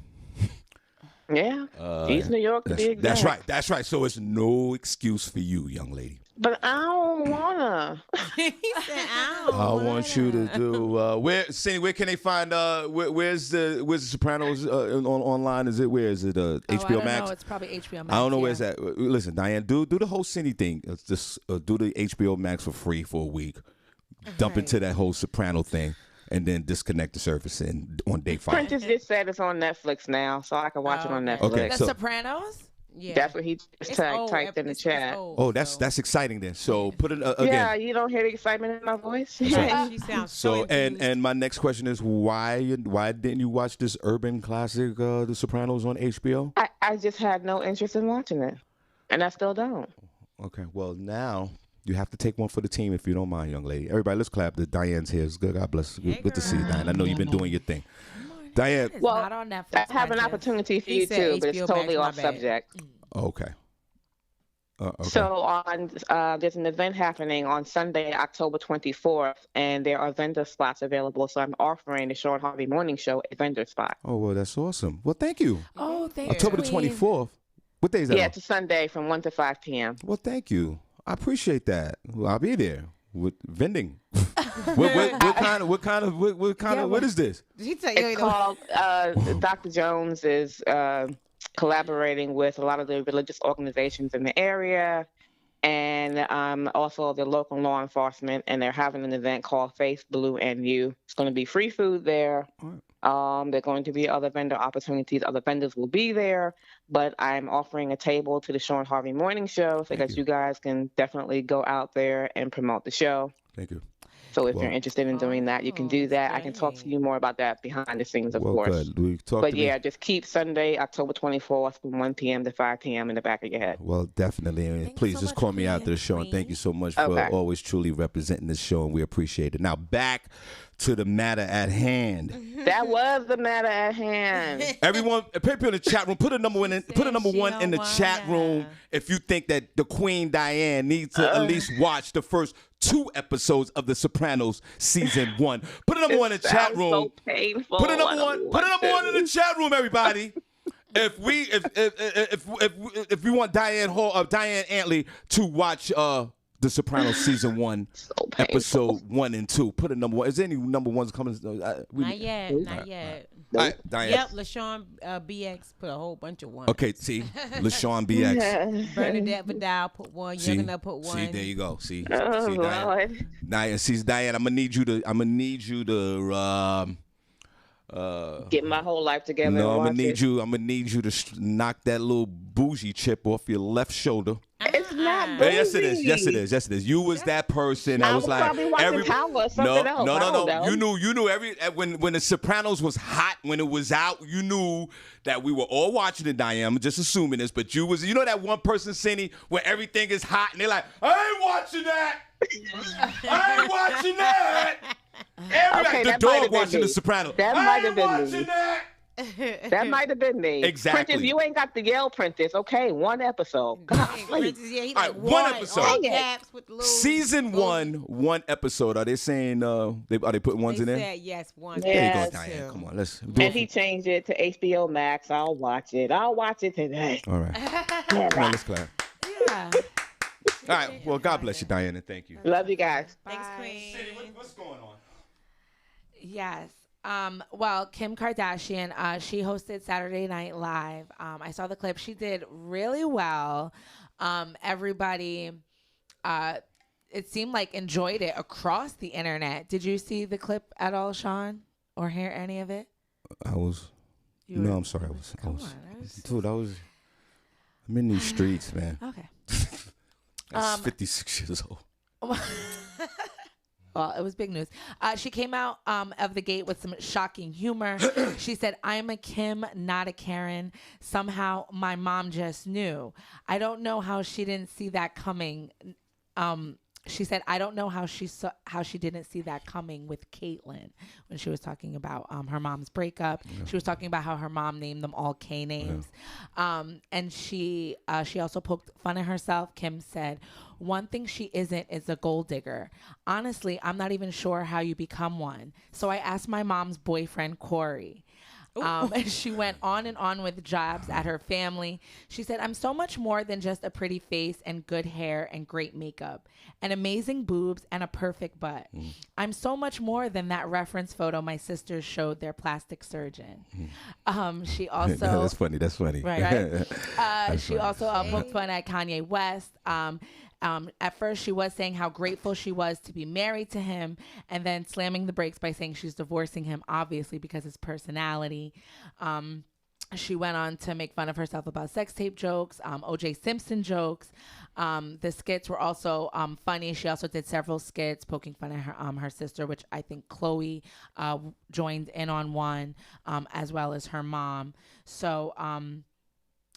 Yeah. East New York to be exact.
That's right. That's right. So it's no excuse for you, young lady.
But I don't wanna.
He said,
I want you to do Senny, where can they find where's the Sopranos online? Is it where is it HBO
I don't
Max?
know. It's probably HBO Max.
I don't know where's that. Listen, Diane, do the whole Senny thing. Just do the HBO Max for free for a week. Dump into that whole Soprano thing, and then disconnect the service on day 5.
Prentice just said it's on Netflix now, so I can watch it on Netflix.
Okay,
The
so-
Sopranos?
Yeah.
That's what he just typed in the chat.
Oh, that's exciting then. So put it again.
Yeah, you don't hear the excitement in my voice?
She sounds so enthused.
and my next question is why didn't you watch this urban classic, The Sopranos, on HBO?
I just had no interest in watching it, and I still don't.
Okay, well now you have to take one for the team if you don't mind, young lady. Everybody, let's clap. Diane's here. It's good. God bless. Good to see you, Diane. I know you've been doing your thing. Diane.
It's
Well,
not on Netflix.
I have an opportunity for you
said
too, but it's
HBO
totally
Max,
off
my bad.
subject.
Okay. Okay.
So on there's an event happening on Sunday, October 24th, and there are vendor spots available. So I'm offering the Shawn Harvey Morning Show a vendor spot.
Oh, well, that's awesome. Well, thank you.
Oh, thank you.
October the
Queen.
24th. What day is that?
Yeah,
on?
it's a Sunday from 1 to 5 p.m.
Well, thank you. I appreciate that. Well, I'll be there with vending. what kind of what is this?
She tell you
It's called Dr. Jones is collaborating with a lot of the religious organizations in the area and also the local law enforcement, and they're having an event called Faith, Blue, and You. It's going to be free food there. There are going to be other vendor opportunities. Other vendors will be there, but I'm offering a table to the Shawn Harvey Morning Show so that you guys can definitely go out there and promote the show.
Thank you.
So if you're interested in doing that, you can do that. I can talk to you more about that behind the scenes, of course.
Good. We talk
But
to
yeah,
me.
just keep Sunday, October 24th from 1 p.m. to 5 p.m. in the back of your head.
Well, definitely. And
Thanks
please
so
just
much,
call me after the
Queen.
show. And thank you so much for
Okay.
always truly representing this show, and we appreciate it. Now, back to the matter at hand.
That was the matter at hand.
Everyone, people in the chat room, put a number 1 in the chat room if you think that the Queen Diane needs to at least watch the first 2 episodes of The Sopranos season 1. Put a number 1 in the chat room.
So painful.
Put a number 1. Put a number 1 in the chat room, everybody. If we want Diane Antley to watch The Sopranos season 1,
painful.
episode 1 and 2, put a number 1. Is there any number 1s coming?
Not yet. Not yet.
All right, Diane.
Yep, LaShawn BX put a whole bunch of ones.
Okay, see, LaShawn BX.
Bernadette Vidal put one.
See,
Youngana put one.
see, there you go. See,
Oh,
see, Diane.
Lord.
Diane, I'm gonna need you to
Get my whole life together.
no,
and
I'm
watch
gonna need you to knock that little bougie chip off your left shoulder.
It's not
Yeah,
bougie.
yes, it is. Yes, it is. Yes, it is. You was that person.
I
I was
was
like,
probably watching Power or something
no,
else.
no,
I
no,
don't
no.
know.
You knew when The Sopranos was hot, when it was out. You knew that we were all watching it. Diane, I'm just assuming this, but you that one person, Senny, where everything is hot, and they're like, I ain't watching that. I ain't watching that.
Okay,
the
that might
dog
have been
watching
me.
The Sopranos.
That
I
might
ain't
have been me.
watching that.
That might have been me.
Exactly.
Prentice, you ain't got the yell, Prentice. Okay, 1 episode. God, please.
Yeah, he
All
like
right, one episode.
all
Dang it.
caps with little
Season 1 episode. Are they saying are they putting ones in
They
there?
said yes, one.
Yeah.
There you go,
Yes.
Diane. Come on, let's do
And
it.
he changed it to HBO Max. I'll watch it. I'll watch it today.
All right. Come on, let's clap.
Yeah.
All right. Well, God bless you, Diana. Thank you.
Love you guys.
Thanks,
Bye.
Queen.
What's going on?
Yes. Well, Kim Kardashian, she hosted Saturday Night Live. I saw the clip. She did really well. Everybody, it seemed like enjoyed it across the internet. Did you see the clip at all, Shawn, or hear any of it?
I'm sorry. I'm in these streets, man.
Okay.
That's 56 years old.
Well, it was big news. She came out of the gate with some shocking humor. She said, "I'm a Kim, not a Karen. Somehow my mom just knew. I don't know how she didn't see that coming." She said, "I don't know how she didn't see that coming with Caitlyn," when she was talking about her mom's breakup. Yeah. She was talking about how her mom named them all K names. Yeah. And she also poked fun at herself. Kim said, "One thing she isn't is a gold digger. Honestly, I'm not even sure how you become one. So I asked my mom's boyfriend, Corey." And she went on and on with jabs at her family. She said, "I'm so much more than just a pretty face and good hair and great makeup and amazing boobs and a perfect butt. I'm so much more than that reference photo my sisters showed their plastic surgeon." She also...
That's funny.
Right? She also poked fun at Kanye West. At first, she was saying how grateful she was to be married to him, and then slamming the brakes by saying she's divorcing him, obviously, because his personality. She went on to make fun of herself about sex tape jokes, O.J. Simpson jokes. The skits were also funny. She also did several skits poking fun at her sister, which I think Chloe joined in on one, as well as her mom. So...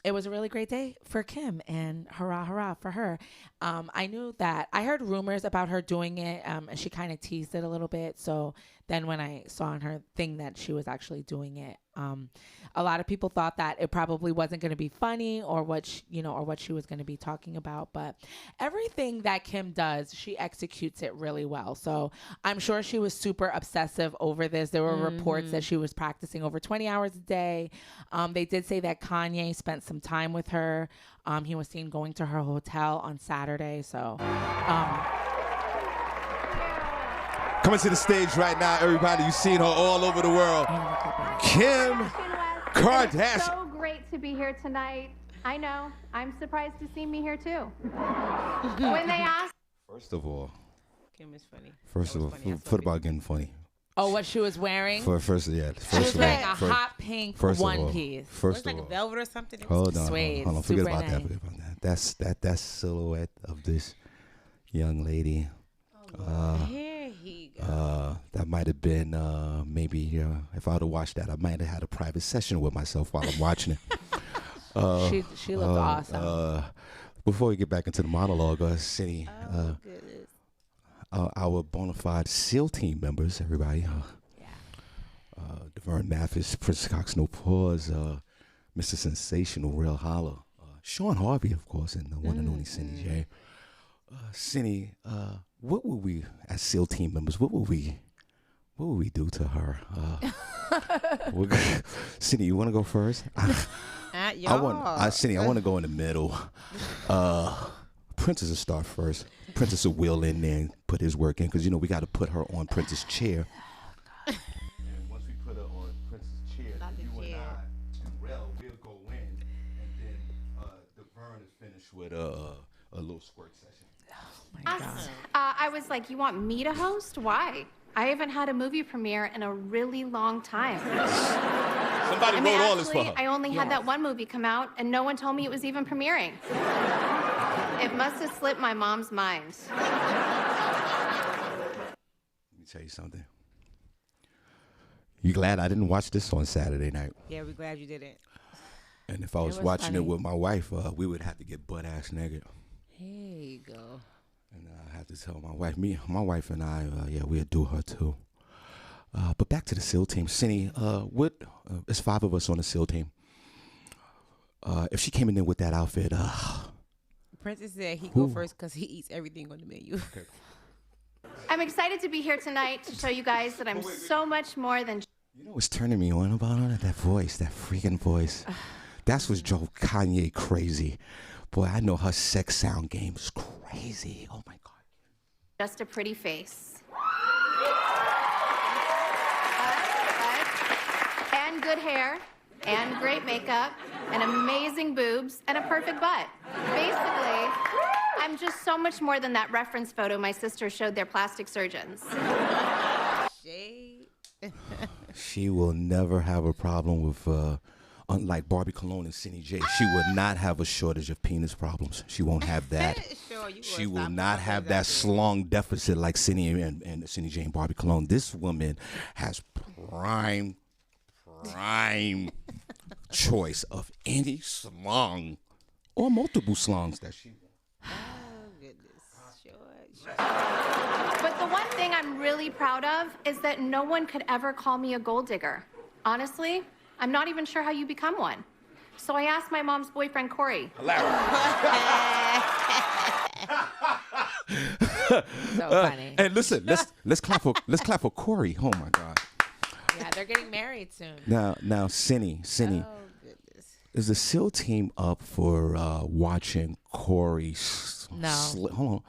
it was a really great day for Kim, and hurrah, hurrah for her. I heard rumors about her doing it, and she kind of teased it a little bit. So then when I saw on her thing that she was actually doing it, a lot of people thought that it probably wasn't going to be funny or what she was going to be talking about. But everything that Kim does, she executes it really well. So I'm sure she was super obsessive over this. There were reports that she was practicing over 20 hours a day. They did say that Kanye spent some time with her. He was seen going to her hotel on Saturday. So
coming to the stage right now, everybody. You've seen her all over the world. Kim Kardashian.
So great to be here tonight. I know. I'm surprised to see me here too. When they asked.
First of all,
Kim is funny.
What about getting funny?
Oh, what she was wearing?
She was
wearing a hot pink one piece.
First of all, like a velvet or something.
Hold on. Forget
about
that. That silhouette of this young lady.
Here he goes.
That might have been maybe if I would have watched that, I might have had a private session with myself while I'm watching it.
She looked awesome.
Before we get back into the monologue, Senny, our bona fide SEAL team members, everybody. Devern Mathis, Prince Cox No Pause, Mr. Sensational, Real Holla, Shawn Harvey, of course, and the one and only Senny J. Senny, what would we, as SEAL team members, what would we do to her? Senny, you want to go first?
Senny,
I want to go in the middle. Princess will start first. Princess will wheel in there and put his work in, because we got to put her on Princess' chair. And once we put her on Princess' chair, you and I and Rel will go in, and then Devern is finished with a little squirt session.
Oh my God.
I was like, "You want me to host? Why? I haven't had a movie premiere in a really long time."
Somebody wrote all this for her.
I only had that one movie come out, and no one told me it was even premiering. It must have slipped my mom's mind.
Let me tell you something. You glad I didn't watch this on Saturday night?
Yeah, we're glad you didn't.
And if I was watching it with my wife, we would have to get butt-ass naked.
Here you go.
And I have to tell my wife, and I, we'd do her too. But back to the SEAL team. Senny, it's 5 of us on the SEAL team. If she came in there with that outfit,
Princess said he go first because he eats everything on the menu.
Okay.
I'm excited to be here tonight to show you guys that I'm so much more than...
You know what's turning me on about her? That voice, that freaking voice. That's what drove Kanye crazy. Boy, I know her sex sound game is crazy. crazy. Oh, my God.
Just a pretty face. And good hair, and great makeup, and amazing boobs, and a perfect butt. Basically, I'm just so much more than that reference photo my sister showed their plastic surgeons.
Shade.
She will never have a problem with, unlike Barbie Cologne and Senny J, she will not have a shortage of penis problems. She won't have that.
Sure,
She will not have that slung deficit like Senny and Senny J and Barbie Cologne. This woman has prime choice of any slung or multiple slungs that she wants.
Oh, goodness. Sure.
But the one thing I'm really proud of is that no one could ever call me a gold digger. Honestly, I'm not even sure how you become one. So I asked my mom's boyfriend, Corey.
So funny.
And listen, let's clap for Corey. Oh my God.
Yeah, they're getting married soon.
Now, Senny,
Oh, goodness.
is the SEAL team up for watching Corey?
No.
Hold on,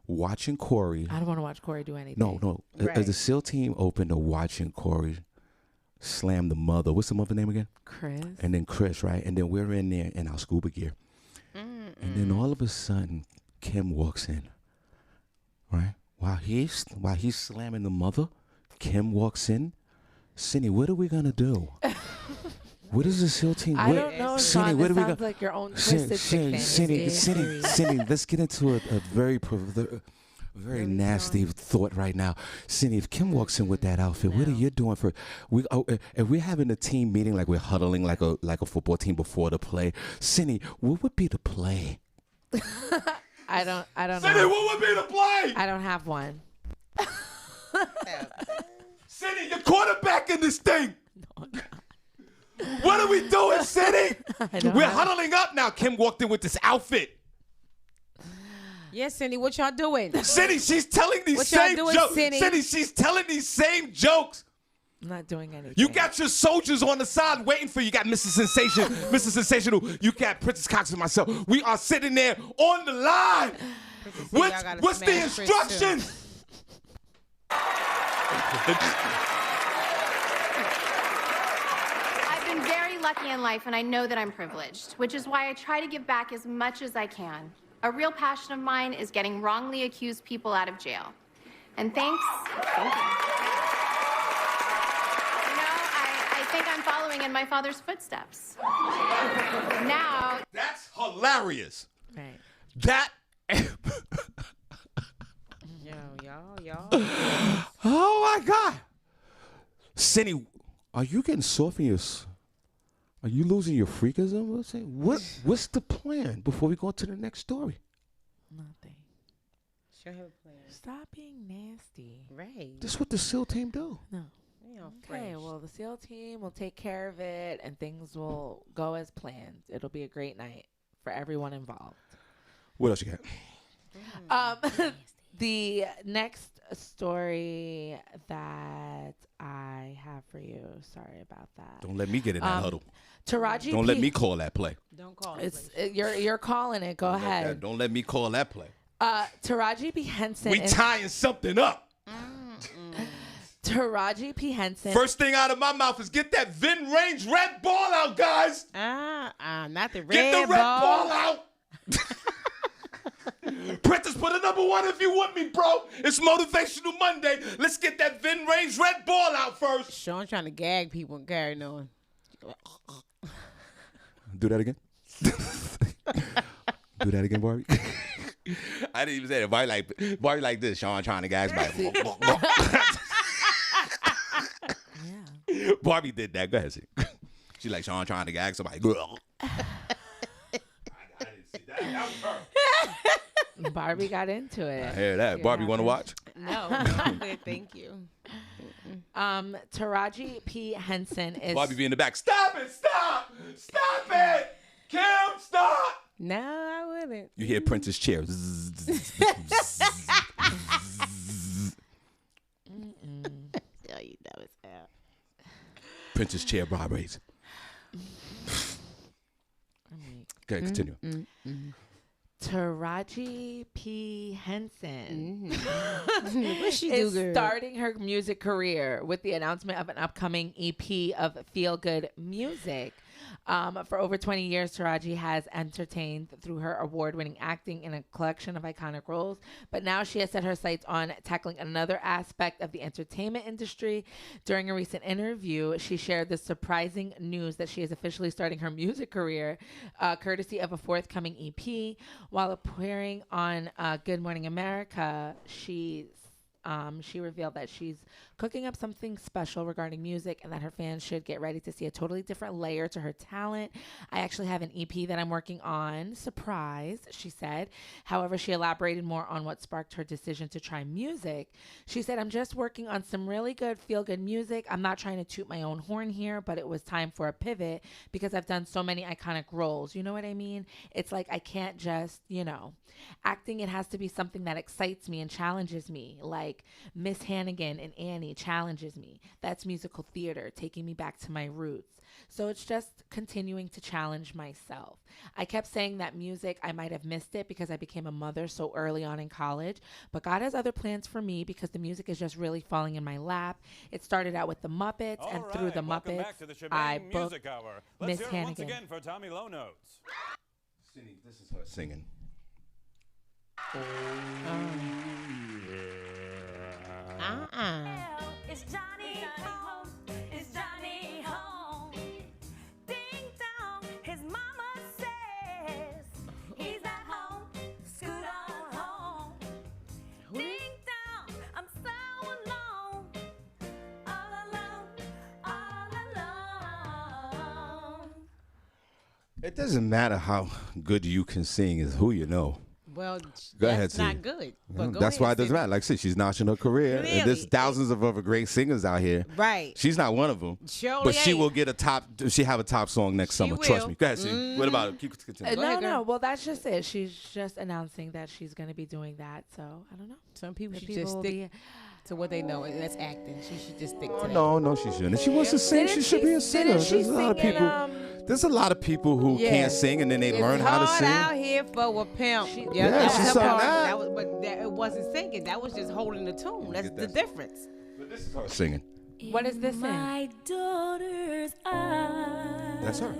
watching Corey.
I don't want to watch Corey do anything.
No.
Right.
Is the SEAL team open to watching Corey slam the mother? What's the mother name again?
Chris.
And then Chris, right? And then we're in there in our scuba gear. And then all of a sudden, Kim walks in, right? While he's slamming the mother, Kim walks in. Senny, what are we gonna do? What is the SEAL team?
I don't know,
Senny,
Sean.
what
This
are we
sounds
gonna?
like your own twisted chicken.
Senny, let's get into a very nasty thought right now. Senny, if Kim walks in with that outfit, what are you doing for? If we're having a team meeting, like we're huddling like a football team before the play, Senny, what would be the play?
I don't
Senny,
know.
what would be the play?
I don't have one.
Senny, you're quarterback in this thing. What are we doing, Senny? We're huddling up now. Kim walked in with this outfit.
Yes, Senny, what y'all doing?
Senny, she's telling these
What y'all
same
doing,
jokes.
Senny?
Senny, she's telling these same jokes.
I'm not doing anything.
You got your soldiers on the side waiting for you. You got Mr. Sensation, Mr. Sensational. You got Princess Cox and myself. We are sitting there on the line. What's the instructions?
I've been very lucky in life, and I know that I'm privileged, which is why I try to give back as much as I can. A real passion of mine is getting wrongly accused people out of jail. And thank you. I think I'm following in my father's footsteps. Now,
That's hilarious.
Right.
That.
Y'all.
Oh my God. Senny, are you getting soft in your? Are you losing your freakism? What's the plan before we go to the next story?
Nothing.
Sure have a plan.
Stop being nasty.
Right.
This is what the SEAL team do.
No. Okay, well, the SEAL team will take care of it, and things will go as planned. It'll be a great night for everyone involved.
What else you got?
The next story that I have for you. Sorry about that.
Don't let me get in that huddle.
Taraji.
Don't let me call that play.
Don't call
It's you're calling it. Go ahead.
Don't let me call that play.
Taraji P Henson.
We tying something up.
Taraji P Henson.
First thing out of my mouth is get that Vin Range red ball out, guys.
Not the red
Get the red
ball.
ball out. Princess, put a number one if you want me, bro. It's Motivational Monday. Let's get that Vin Range red ball out first.
Sean trying to gag people and carrying on.
Do that again. Do that again, Barbie. I didn't even say that. Barbie like this. Sean trying to gag somebody.
Yeah.
Barbie did that. Go ahead, see. She like Sean trying to gag somebody. I didn't see that. That was her.
Barbie got into it.
I hear that. Barbie, want to watch?
No, I'm good, thank you.
Taraji P Henson is.
Barbie be in the back. Stop it! Stop! Stop it! Kim, stop!
No, I wouldn't.
You hear Princess chair.
Oh, you know it's out.
Princess chair vibrates. Okay, continue.
Taraji P. Henson
What she do,
is
girl?
starting her music career with the announcement of an upcoming EP of feel-good music. For over 20 years, Taraji has entertained through her award-winning acting in a collection of iconic roles, but now she has set her sights on tackling another aspect of the entertainment industry. During a recent interview, she shared the surprising news that she is officially starting her music career, courtesy of a forthcoming EP. While appearing on Good Morning America, she revealed that she's cooking up something special regarding music and that her fans should get ready to see a totally different layer to her talent. I actually have an EP that I'm working on. Surprise, she said. However, she elaborated more on what sparked her decision to try music. She said, I'm just working on some really good feel-good music. I'm not trying to toot my own horn here, but it was time for a pivot because I've done so many iconic roles. You know what I mean? It's like I can't just, acting. It has to be something that excites me and challenges me, like Miss Hannigan and Annie challenges me. That's musical theater, taking me back to my roots. So it's just continuing to challenge myself. I kept saying that music, I might have missed it because I became a mother so early on in college, but God has other plans for me because the music is just really falling in my lap. It started out with the Muppets, and through the Muppets, I booked Miss Hannigan. Once again for Tommy Low Notes.
Senny, this is her singing.
It's Johnny home. It's Johnny home. Ding dong, his mama says he's at home. Scoot on home. Ding dong, I'm so alone. All alone, all alone.
It doesn't matter how good you can sing, is who you know.
Well,
go
that's
ahead,
not good. But
that's why it doesn't matter. Like I said, she's notching her career.
Really?
And there's thousands of other great singers out here.
Right.
She's not one of them.
Surely
but she
ain't.
will get a top. She have a top song next summer.
will.
Trust me. Go ahead, see. What about it? Keep continuing.
No. Well, that's just it. She's just announcing that she's going to be doing that. So I don't know.
Some people
The
should just
will
stick to what they know, and that's acting. She should just stick to that.
No, she shouldn't. If she wants to sing, she should be a singer. There's a lot of people. There's a lot of people who can't sing and then they learn how to sing.
It's hard out here for a pimp.
Yeah,
that
she
was her
sung
part.
that.
But it wasn't singing. That was just holding the tune. That's the difference.
But this is her singing.
What is this in?
My daughter's eyes.
That's her.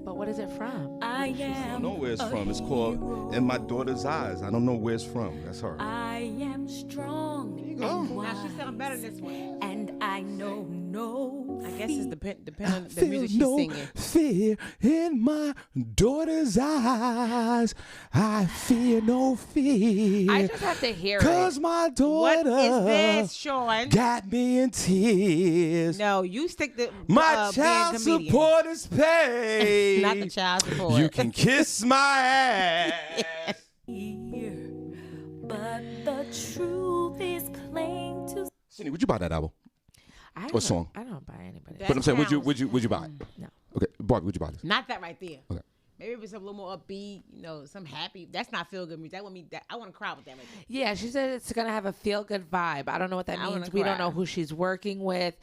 But what is it from?
I
I don't
am.
know where it's from. It's called In My Daughter's Eyes. I don't know where it's from. That's her.
I am strong.
There you go.
Now she sounds better than this one.
And I know no.
I guess it's depend on the
Feel
music she's
no
singing.
fear in my daughter's eyes. I fear no fear.
I just have to hear
Cause
it.
my
What
daughter
is this, Shawn?
got me in tears.
No, you stick to
My
being
child
comedian.
support is paid.
Not the child support.
You can kiss my ass.
Here. But the truth is plain to
Senny, would you buy that album?
I
Or
don't-
song?
I don't buy anybody.
That
But I'm saying, would
counts.
you buy it?
No.
Okay, Barbi, would you buy this?
Not that right there.
Okay.
Maybe if it's a little more upbeat, some happy. That's not feel good music. That want me. I want to cry with that right there.
Yeah, she said it's gonna have a feel good vibe. I don't know what that
I wanna
means. We don't
cry.
know who she's working with.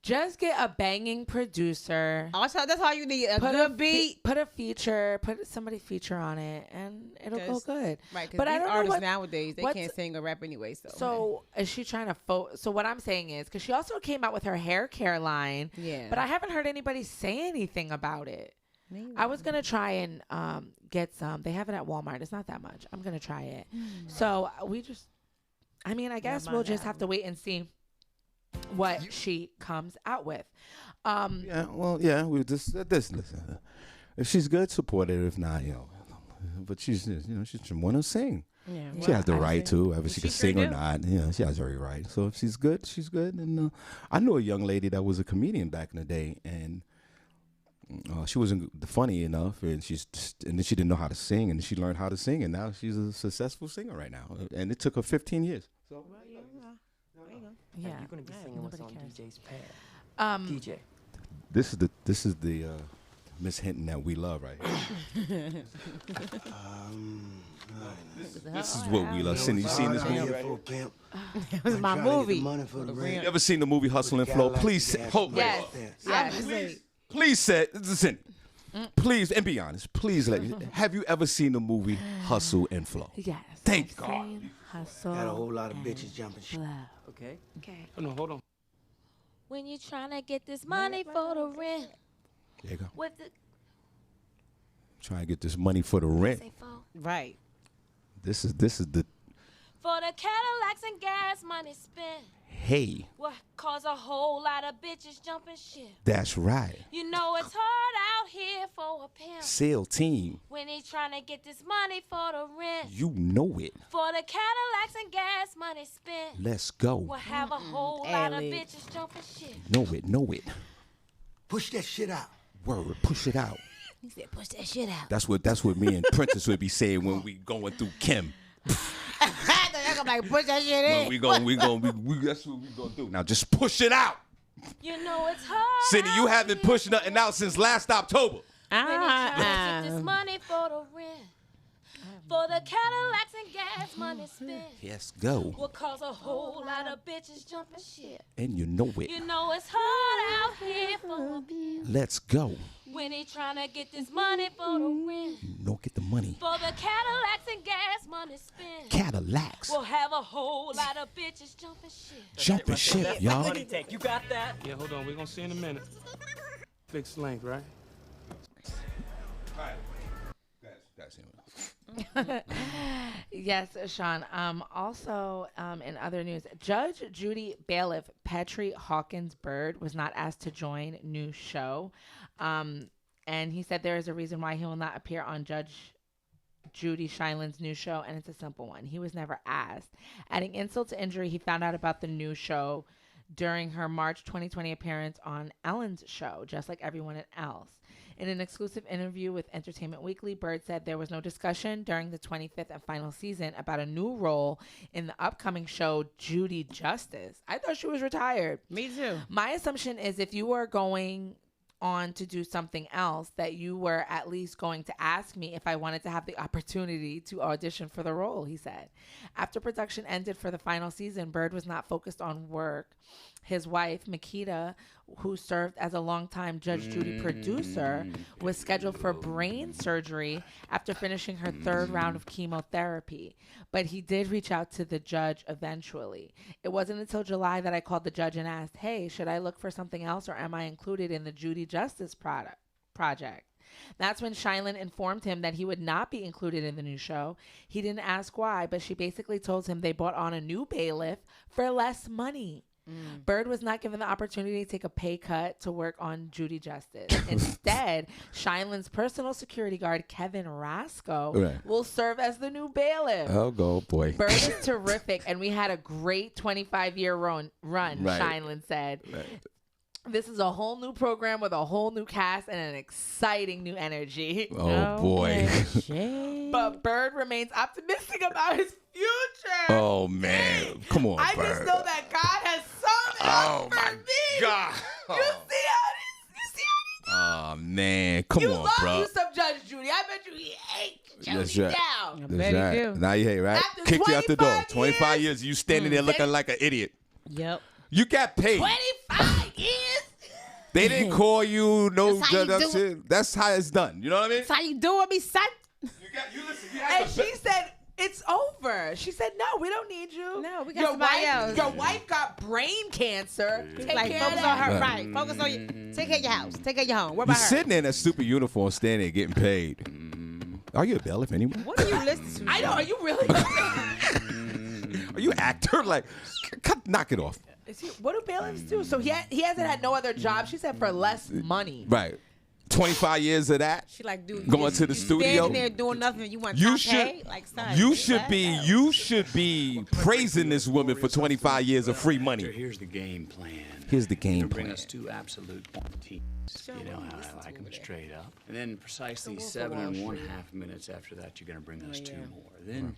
Just get a banging producer.
Also, that's all you need. A
Put
good beat.
Put a feature. Put somebody feature on it, and it'll go
'Cause-
good.
Right, because
But I
these
don't know
artists
what-
nowadays, they
what's-
can't sing or rap anyway.
So is she trying to So what I'm saying is, because she also came out with her hair care line.
Yeah.
But I haven't heard anybody say anything about it. I was gonna try and get some. They have it at Walmart. It's not that much. I'm gonna try it. So we just, I guess we'll just have to wait and see what she comes out with.
Yeah, we just listen. If she's good, support her. If not, but she's she's want to sing.
Yeah,
She has the right to, whether she
She
can
sure
sing or
do.
not. Yeah, she has every right. So if she's good, she's good. And I knew a young lady that was a comedian back in the day, and she wasn't funny enough, and and then she didn't know how to sing, and she learned how to sing, and now she's a successful singer right now. And it took her 15 years. So
Yeah,
You're gonna be singing what's
nobody
on
cares.
DJ's pad. DJ.
this is the Miss Hinton that we love right here. This is what we love. Cindy, you seen this movie?
It was my movie.
You ever seen the movie Hustle and Flow? Please say, hold
Yes.
wait.
Yes.
Please say, Cindy. Please, and be honest. Please, have you ever seen the movie Hustle and Flow?
Yes.
Thank
I've
God.
seen Hustle.
Got a whole lot of bitches jumping shit.
Flow.
Okay.
Okay.
Oh, no, hold on.
When you tryna get this money for the rent.
There you go.
With the
Trying to get this money for the rent.
say for
Right.
This is the
the Cadillacs and gas money spent.
hey.
What cause a whole lot of bitches jumping shit.
That's right.
You know it's hard out here for a pimp.
SEAL team.
When he tryna get this money for the rent.
You know it.
For the Cadillacs and gas money spent.
Let's go.
We'll have a whole lot of
Ad-lib.
bitches jumping shit.
Know it.
Push that shit out.
Word. Push it out.
He said, push that shit out.
That's what me and Princess would be saying when we going through Kim.
Y'all gonna like push that shit
When
in.
we that's what we gonna do. Now just push it out.
You know it's hard.
Cindy, you
out
haven't
here
pushed nothing out since last October.
when he tryna get this money for the rent. For the Cadillacs and gas money spent.
Yes, go.
Will cause a whole lot of bitches jumping shit.
And you know it.
You know it's hard out here for a pimp.
Let's go.
When he tryna get this money for the rent.
No, get the money.
For the Cadillacs and gas money spent.
Cadillacs.
We'll have a whole lot of bitches jumping shit.
Jumping ship, y'all.
Money take. You got that?
Yeah, hold on. We're going to see in a minute. Fixed length, right?
Yes, Sean. Also, in other news, Judge Judy Bailiff Petrie Hawkins Bird was not asked to join new show. And he said there is a reason why he will not appear on Judge Judy Shineland's new show, and it's a simple one. He was never asked. Adding insult to injury, he found out about the new show during her March 2020 appearance on Ellen's show, just like everyone else. In an exclusive interview with Entertainment Weekly, Bird said there was no discussion during the 25th and final season about a new role in the upcoming show, Judy Justice. I thought she was retired.
Me too.
My assumption is if you were going on to do something else, that you were at least going to ask me if I wanted to have the opportunity to audition for the role, he said. After production ended for the final season, Bird was not focused on work. His wife, Makita, who served as a longtime Judge Judy producer, was scheduled for brain surgery after finishing her third round of chemotherapy. But he did reach out to the judge eventually. It wasn't until July that I called the judge and asked, hey, should I look for something else or am I included in the Judy Justice project? That's when Shineland informed him that he would not be included in the new show. He didn't ask why, but she basically told him they brought on a new bailiff for less money. Bird was not given the opportunity to take a pay cut to work on Judy Justice. Instead, Shineland's personal security guard, Kevin Rasco, will serve as the new bailiff.
Oh, go, boy.
Bird is terrific, and we had a great 25-year run,
Right.
Shineland said.
Right.
This is a whole new program with a whole new cast and an exciting new energy.
Oh, boy.
But Bird remains optimistic about his future.
Oh, man. Come on,
I
Bird.
just know that God has something else for me.
God.
You see how
Oh, man. Come
you
on,
love
bro.
you some Judge Judy. I bet you he hates
That's
Judy
right.
down.
That's
bet he
right.
do.
Now you hate, right?
After
Kicked you out the door.
25
25 years, you standing there looking like an idiot.
Yep.
You got paid.
25 years.
They didn't call you. No,
That's how you do
shit. That's how it's done. You know what I mean?
That's how you doing me, son?
You listen. You had
And she said, it's over. She said, no, we don't need you.
No, we got somebody else.
Your wife got brain cancer. Take
Like,
care of
focus
that.
on her. Right. Focus on you. Take care of your house. Take care of your home. What
you
about her?
sitting there in a stupid uniform, standing there getting paid. Are you a bailiff anyway?
What do you listen to?
I know. Are you really?
Are you an actor? Like, knock it off.
What do bailiffs do? So he hasn't had no other job. She said for less money.
Right. 25 years of that.
She like, dude,
Going to the studio.
Standing there doing nothing. You want
You
top
should.
pay? Like, son,
You
get
should
that
be.
out.
You should be praising this woman for 25 years of free money.
Here's the game plan.
Here's the game
Bring
plan.
us two absolute teams. You know how I like them straight up. And then precisely 7.5 minutes after that, you're going to bring us two more. Then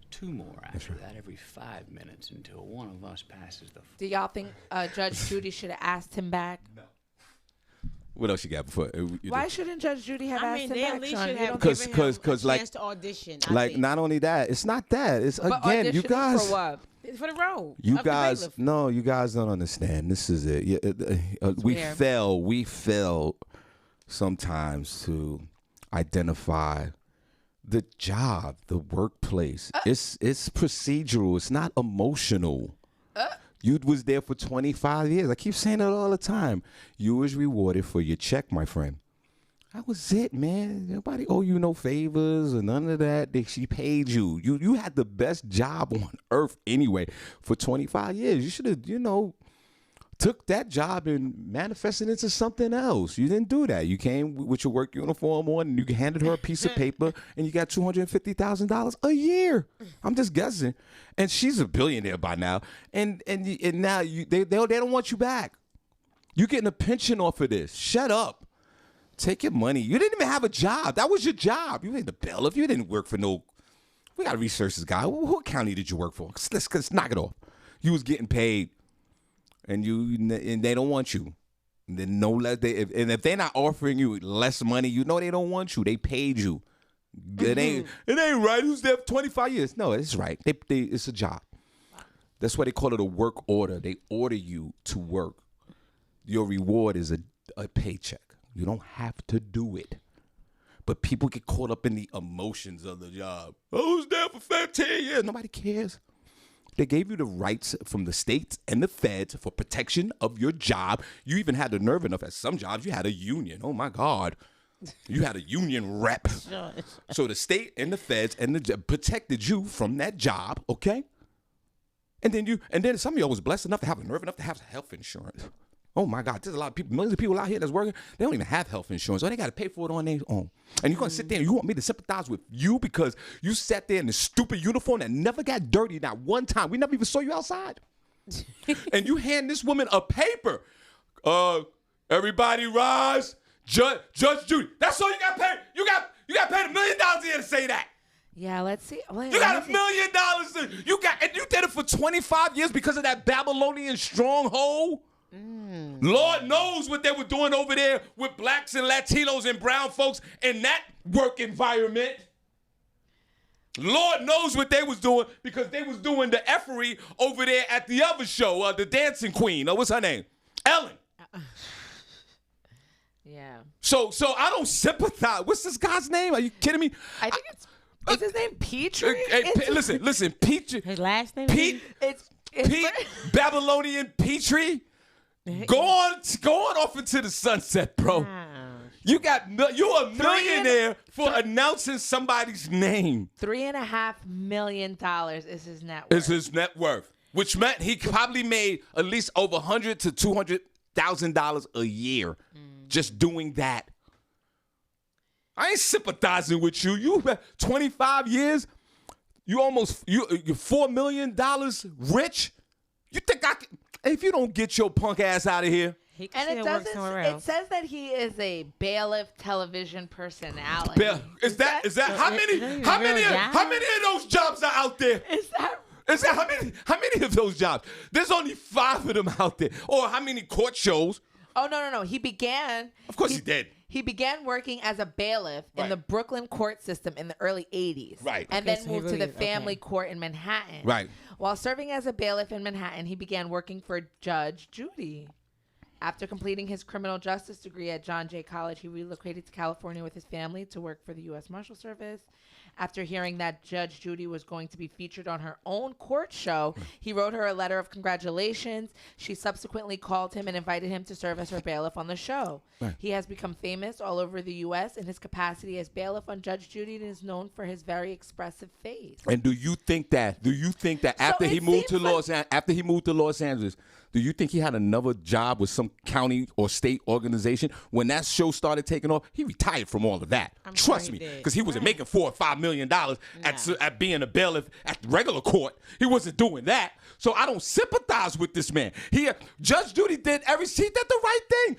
2 more after that every 5 minutes until one of us passes the.
Do y'all think Judge Judy should have asked him back? No.
What else you got before?
Why shouldn't Judge Judy have
I
asked
mean,
him
they
back?
at least
Sean?
should
You
have
don't-
given him a
like-
chance to audition.
Like, not only that, it's not that. It's
But
again, you
auditioning
guys.
for what?
for the role.
You
of the
guys,
bailiff.
no, you guys don't understand. This is it. Yeah, we
weird.
fell sometimes to identify the job, the workplace. It's procedural. It's not emotional. You was there for 25 years. I keep saying it all the time. You was rewarded for your check, my friend. That was it, man. Nobody owe you no favors or none of that. She paid you. You had the best job on earth anyway for 25 years. You should have, took that job and manifested into something else. You didn't do that. You came with your work uniform on and you handed her a piece of paper and you got $250,000 a year. I'm just guessing. And she's a billionaire by now. And now they don't want you back. You're getting a pension off of this. Shut up. Take your money. You didn't even have a job. That was your job. You made the bill. If you didn't work for we got to research this guy. What county did you work for? Let's knock it off. You was getting paid, and they don't want you. And then if they're not offering you less money, they don't want you. They paid you. It ain't right. Who's there for 25 years? No, it's right. It's a job. That's why they call it a work order. They order you to work. Your reward is a paycheck. You don't have to do it. But people get caught up in the emotions of the job. I was there for 15 years. Nobody cares. They gave you the rights from the states and the feds for protection of your job. You even had the nerve enough at some jobs, you had a union. Oh, my God. You had a union rep. So the state and the feds protected you from that job, okay? And then some of y'all was blessed enough to have the nerve enough to have health insurance. Oh, my God, there's a lot of people, millions of people out here that's working. They don't even have health insurance, or they got to pay for it on their own. And you're going to sit there and you want me to sympathize with you because you sat there in the stupid uniform that never got dirty not one time. We never even saw you outside. And you hand this woman a paper. Everybody rise. Judge Judy. That's all you got paid. You got paid $1 million a year to say that.
Yeah, let's see. Wait,
you got $1 million. And you did it for 25 years because of that Babylonian stronghold. Lord knows what they were doing over there with blacks and Latinos and brown folks in that work environment. Lord knows what they was doing because they was doing the effery over there at the other show, the Dancing Queen. What's her name? Ellen.
Yeah.
So I don't sympathize. What's this guy's name? Are you kidding me?
I think is his name Petrie?
Listen, Petrie.
His last name?
Pete Babylonian Petrie. Go on off into the sunset, bro. You're a millionaire for announcing somebody's name.
$3.5 million is his net worth.
Is his net worth, which meant he probably made at least over $100,000 to $200,000 a year just doing that. I ain't sympathizing with you. You 25 years. You're $4 million rich. You think I can? If you don't get your punk ass out of here.
And it says that he is a bailiff television personality.
Is that how many of those jobs are out there? How many of those jobs? There's only 5 of them out there. Or how many court shows?
Oh, no. He began.
Of course he did.
He began working as a bailiff in the Brooklyn court system in the early 80s.
Right.
And then moved to the family court in Manhattan.
Right.
While serving as a bailiff in Manhattan, he began working for Judge Judy. After completing his criminal justice degree at John Jay College, he relocated to California with his family to work for the U.S. Marshal Service. After hearing that Judge Judy was going to be featured on her own court show, he wrote her a letter of congratulations. She subsequently called him and invited him to serve as her bailiff on the show. Right. He has become famous all over the U.S. in his capacity as bailiff on Judge Judy and is known for his very expressive face.
And do you think that after he moved to Los Angeles, do you think he had another job with some county or state organization? When that show started taking off, he retired from all of that. Trust me, because he wasn't making $4 or $5 million at being a bailiff at the regular court. He wasn't doing that. So I don't sympathize with this man. Judge Judy did the right thing.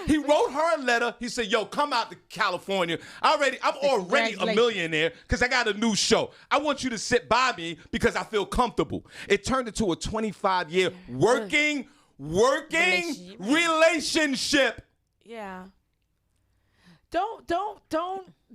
He wrote her a letter. He said, "Yo, come out to California. I'm already a millionaire because I got a new show. I want you to sit by me because I feel comfortable." It turned into a 25-year working relationship.
Yeah. Don't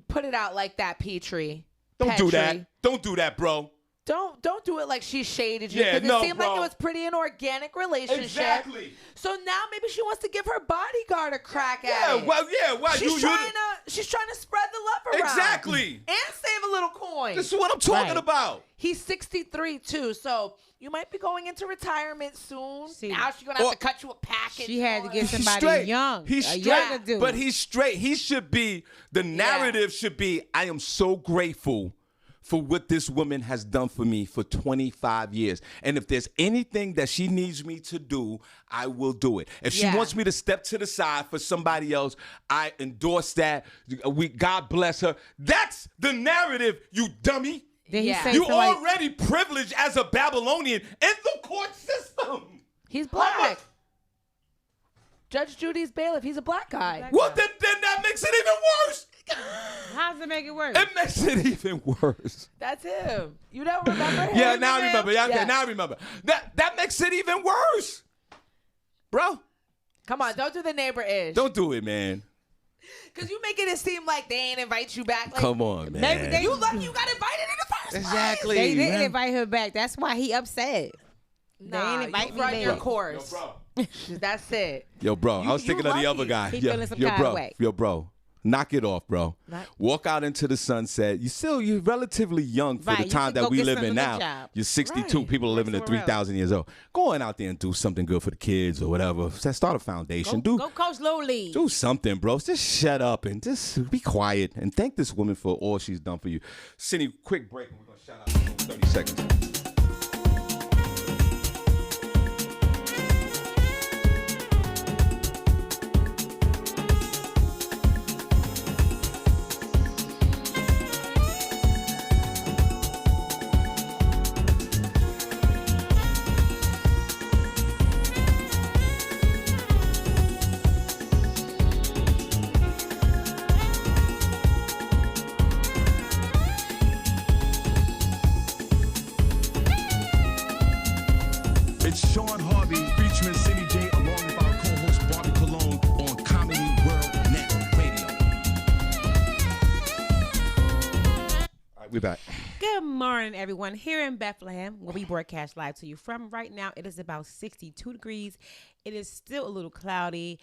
put it out like that, Petrie.
Don't do that. Don't do that, bro.
don't do it like she shaded you.
Yeah,
Because
no,
it seemed like
bro.
it was pretty an organic relationship.
Exactly.
So now maybe she wants to give her bodyguard a crack
Yeah,
at it.
well, yeah, well,
She's trying to spread the love around.
Exactly.
And save a little coin.
This is what I'm talking
Right.
about.
He's 63 too, so you might be going into retirement soon.
See,
now she's gonna have to cut you a package.
She had to get
He's
somebody
straight.
young.
He's
a
straight,
younger dude.
but he's straight. He should be. The narrative should be. I am so grateful for what this woman has done for me for 25 years. And if there's anything that she needs me to do, I will do it. If she
Yeah.
wants me to step to the side for somebody else, I endorse that. God bless her. That's the narrative, you dummy.
Did he
Yeah.
say
You
somebody-
already privileged as a Babylonian in the court system.
He's black. Judge Judy's bailiff. He's a black guy.
Well, then that makes it even worse.
How does it make it worse?
It makes it even worse.
That's him. You don't remember him?
Yeah, now I remember. Yeah, okay,
Yes.
now I remember. That makes it even worse. Bro,
Come on, don't do the neighbor ish.
don't do it, man.
Because you making it seem like they ain't invite you back. Like,
Come on, man.
Maybe they-
you lucky you got invited in the first
Exactly.
They didn't
man.
invite her back. That's why he upset.
Nah,
ain't invite
you
me
run your
back.
course.
bro.
That's it.
Yo, bro, I was
you
thinking of the other
lucky.
guy.
He
Yo,
feeling some
yo,
kind of
bro.
way.
Yo, bro. Knock it off, bro. Walk out into the sunset. You're relatively young for
Right,
the
you
time
should
that
go
we
get
live
some
in
good
now.
job.
You're 62.
Right.
People are living to
somewhere else.
3,000 years old. Go on out there and do something good for the kids or whatever. Start a foundation.
Go coach Little League.
Do something, bro. Just shut up and just be quiet and thank this woman for all she's done for you. Senny, quick break and we're going to shout out to 30 seconds.
It's Shawn Harvey featuring Senny J along with our co-host Barbi Cologne on Comedy World Net Radio.
All right, we're back.
Good morning, everyone. Here in Bethlehem, where we broadcast live to you from right now, it is about 62 degrees. It is still a little cloudy.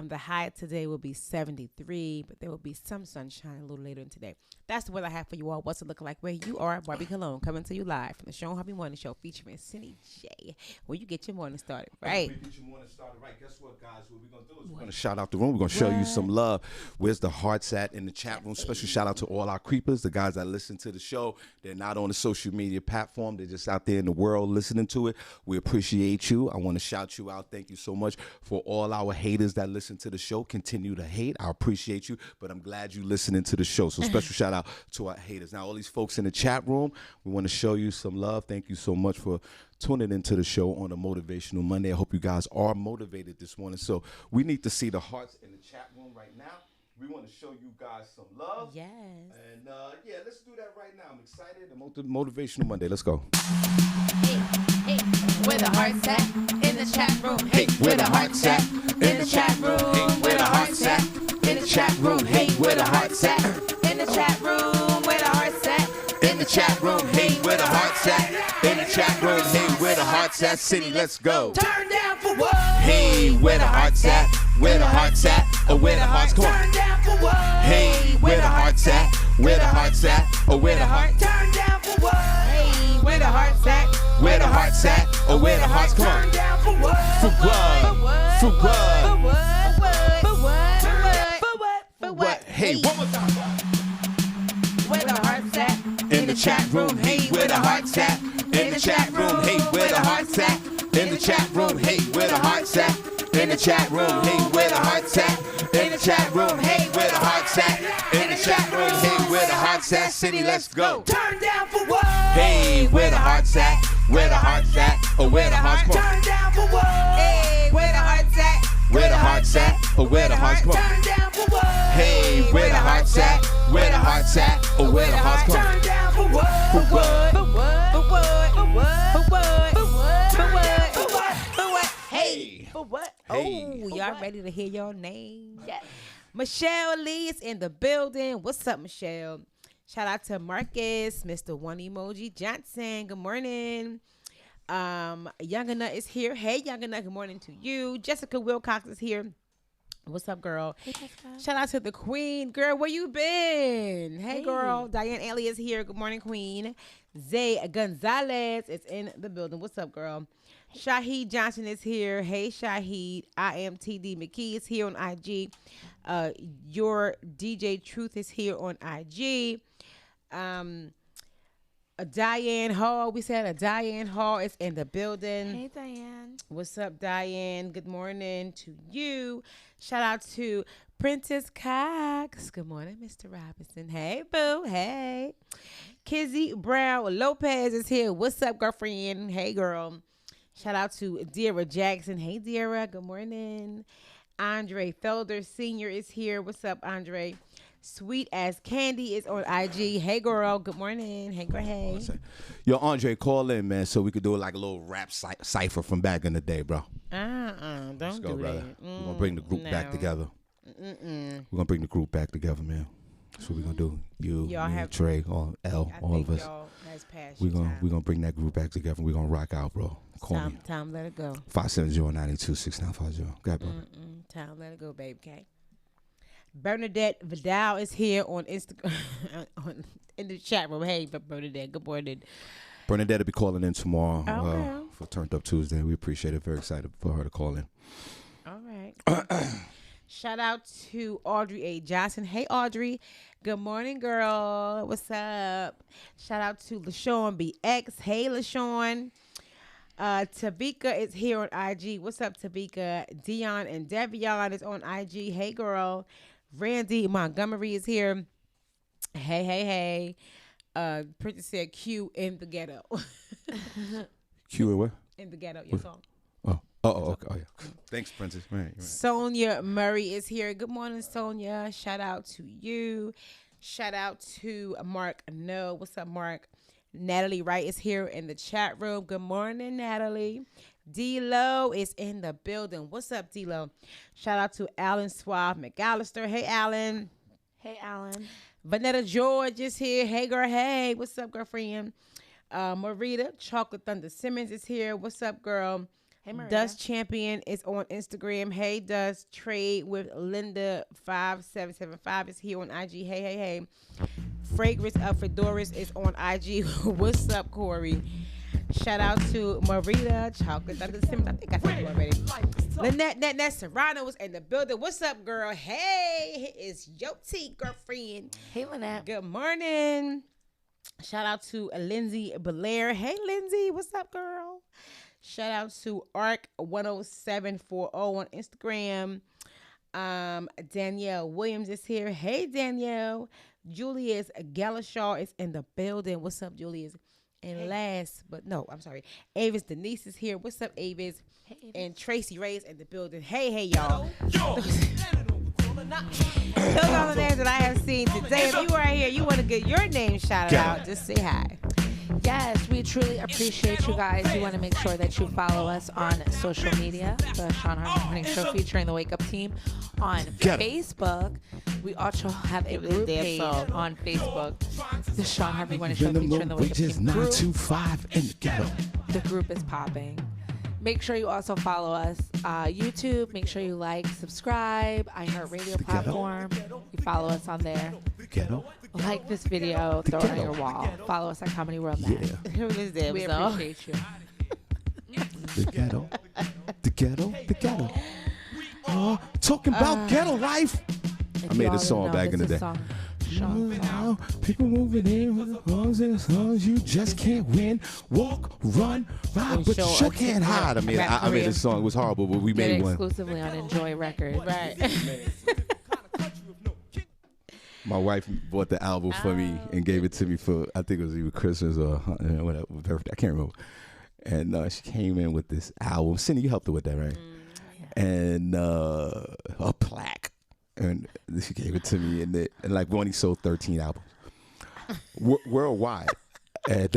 The high today will be 73, but there will be some sunshine a little later in today. That's the weather I have for you all. What's it looking like where you are? Barbi Cologne coming to you live from the Shawn Harvey Morning Show featuring Senny J, where you get your morning started, right?
We get your morning started right. Guess what, guys? What we're going to do is we're going to shout out the room. We're going to show you some love. Where's the hearts at in the chat room? Special shout out to all our creepers, the guys that listen to the show. They're not on the social media platform. They're just out there in the world listening to it. We appreciate you. I want to shout you out. Thank you so much for all our haters that listen to the show. Continue to hate. I appreciate you, but I'm glad you listening to the show. So special shout out to our haters. Now, all these folks in the chat room, we want to show you some love. Thank you so much for tuning into the show on a Motivational Monday. I hope you guys are motivated this morning. So we need to see the hearts in the chat room right now. We want to show you guys some love.
Yes.
And yeah, let's do that right now. I'm excited. Motivational Monday. Let's go.
Hey, where the heart's at in the chat room.
Hey, where the heart's at in the chat room. Hey, where the heart's at in the chat room. Hey, where the heart's at
In the chat room, where the heart's at.
in the chat room. Hey, where the heart's at in the chat room. Hey, where the heart's at. City, let's go.
Turn down for what?
Hey, where the heart's at? Where the heart's at? Or where the heart's going?
Turn down for what?
Hey, where the heart's at? Where the heart's at? Or where the heart?
Turn down for what? Hey, where the heart's at?
Where the heart's at? Or where the heart's going?
Turn down for what?
For blood. For blood.
For what? For what? For what? For
What? Hey, one more time.
Where the heart's at?
In the chat room, hey, where the heart's at? In the chat room, hey, where the heart's at? In the chat room, hey, where the heart's at? In the chat room, hey, where the heart's at? In the chat room, hey, where the heart's at? In the chat room, hey, where the heart's at? City, let's go.
Turn down for what?
Hey, where the heart's at? Where the heart's at? Or where the heart's going?
Turn down for what? Hey, where the heart's at?
Where the heart's at? Or where the heart's going?
Turn down for what?
Hey, where the heart's at? Where the heart's at? Or where the heart's going?
Turn down for what?
For what?
For what? For what? For what? For what? For what? For what? For what? For what?
Hey.
For what?
Hey.
Oh, y'all ready to hear your name?
Yes.
Michelle Lee is in the building. What's up, Michelle? Shout out to Marcus, Mr. One Emoji Johnson. Good morning. Younger Nut is here. Hey, Younger Nut. Good morning to you. Jessica Wilcox is here. What's up, girl?
Hey, Jessica.
Shout out to the Queen. Girl, where you been? Hey, girl. Diane Ellie is here. Good morning, Queen. Zay Gonzalez is in the building. What's up, girl? Shahid Johnson is here. Hey, Shahid. I am TD McKee is here on IG. Your DJ Truth is here on IG. Diane Hall. We said Diane Hall is in the building.
Hey, Diane.
What's up, Diane? Good morning to you. Shout out to Princess Cox. Good morning, Mr. Robinson. Hey, boo. Hey. Kizzy Brown Lopez is here. What's up, girlfriend? Hey, girl. Shout out to Dira Jackson. Hey, Dira. Good morning. Andre Felder Sr. is here. What's up, Andre? Sweet as Candy is on IG. Hey, girl. Good morning. Hey, girl. Hey.
Yo, Andre, call in, man, so we could do like a little rap cipher from back in the day, bro.
Don't
Let's go,
do
brother.
that.
We're going to bring the group back together. We're going to bring the group back together, man. That's what we're going to do.
Y'all
me,
have
Trey, all of us. We're gonna bring that group back together and we're going to rock out, bro. Call me.
Time, let it go.
570-982-6950. Go ahead, bro.
Time, let it go, babe. Okay. Bernadette Vidal is here on Instagram, in the chat room. Hey, Bernadette, good morning.
Bernadette will be calling in tomorrow
Okay.
for Turned Up Tuesday. We appreciate it. Very excited for her to call in.
All right. Shout out to Audrey A. Johnson. Hey, Audrey. Good morning, girl. What's up? Shout out to LaShawn BX. Hey, LaShawn. Tavika is here on IG. What's up, Tavika? Dion and Devion is on IG. Hey, girl. Randy Montgomery is here. Hey. Princess said Q in the ghetto.
Q and where?
In the ghetto, your song.
Okay. Oh, yeah. Thanks, Princess. Right.
Sonia Murray is here. Good morning, Sonia. Shout out to you. Shout out to Mark No. What's up, Mark? Natalie Wright is here in the chat room. Good morning, Natalie. D-Lo is in the building. What's up, D-Lo? Shout out to Alan Suave McAllister. Hey, Alan.
Hey, Alan.
Vanetta George is here. Hey, girl. Hey. What's up, girlfriend? Marita Chocolate Thunder Simmons is here. What's up, girl?
Hey, Marita.
Dust Champion is on Instagram. Hey, Dust. Trade with Linda 5775 is here on IG. Hey. Fragrance of Fedoras is on IG. What's up, Corey? Shout out to Marita Chocolate Thunder Simmons. I think I said it already. Lynette Serrano was in the building. What's up, girl? Hey, it's your tea, girlfriend.
Hey, Lynette.
Good morning. Shout out to Lindsay Belair. Hey, Lindsay. What's up, girl? Shout out to ARC10740 on Instagram. Danielle Williams is here. Hey, Danielle. Julius Galashaw is in the building. What's up, Julius? And Avis Denise is here. What's up, Avis?
Hey, Avis.
And Tracy Ray's in the building. Hey, y'all. Those are the names that I have seen today. If you are here, you want to get your name shouted out, just say hi.
Yes, we truly appreciate you guys. We want to make sure that you follow us on social media, the Shawn Harvey Morning Show featuring the Wake Up Team on Facebook. We also have a group page on Facebook, the Shawn Harvey Morning Show featuring the Wake Up Team group.
925 in the ghetto.
The group is popping. Make sure you also follow us YouTube. Make sure you like, subscribe, iHeartRadio platform. You follow us on there.
Ghetto.
Like this video, throw it on your wall. Follow us at Comedy World Net.
Who is that?
We appreciate you.
The ghetto. The ghetto. The ghetto. Talking about ghetto life. I made a song back in the day. People moving in with the songs and songs you just can't win. Walk, run, ride, but sure can't hide. I made a song. It was horrible, but we made one.
Exclusively on Enjoy Records.
Right.
My wife bought the album for me and gave it to me for, I think it was either Christmas or whatever, birthday. I can't remember. And she came in with this album. Senny, you helped her with that, right? Yeah. And a plaque. And she gave it to me, and like we only sold 13 albums worldwide. And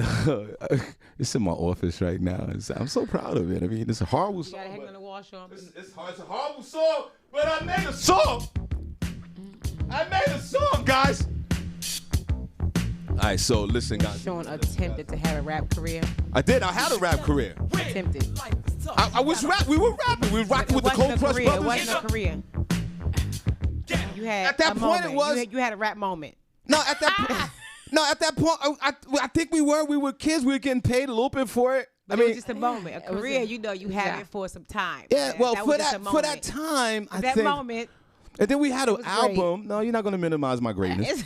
it's in my office right now. I'm so proud of it. I mean, it's a horrible song.
You gotta hang on the wall, Sean.
It's a horrible song, but I made a song. I made a song, guys. right, so listen, guys.
Shawn attempted to have a rap career.
I did. I had a rap career.
Attempted.
I was rap. We were rapping. We were rocking with the Cold Crush
It
Brothers.
wasn't a career. You had
At that
a
point,
moment.
it was.
You had a rap moment.
No, at that. No, at that point, I think we were kids. We were getting paid a little bit for it.
But it was just a moment. A career, you have it for some time.
Yeah, well,
was
for
just a
that
moment.
time, I
That
think.
moment.
And then we had an
was
album.
great.
No, you're not going to minimize my greatness.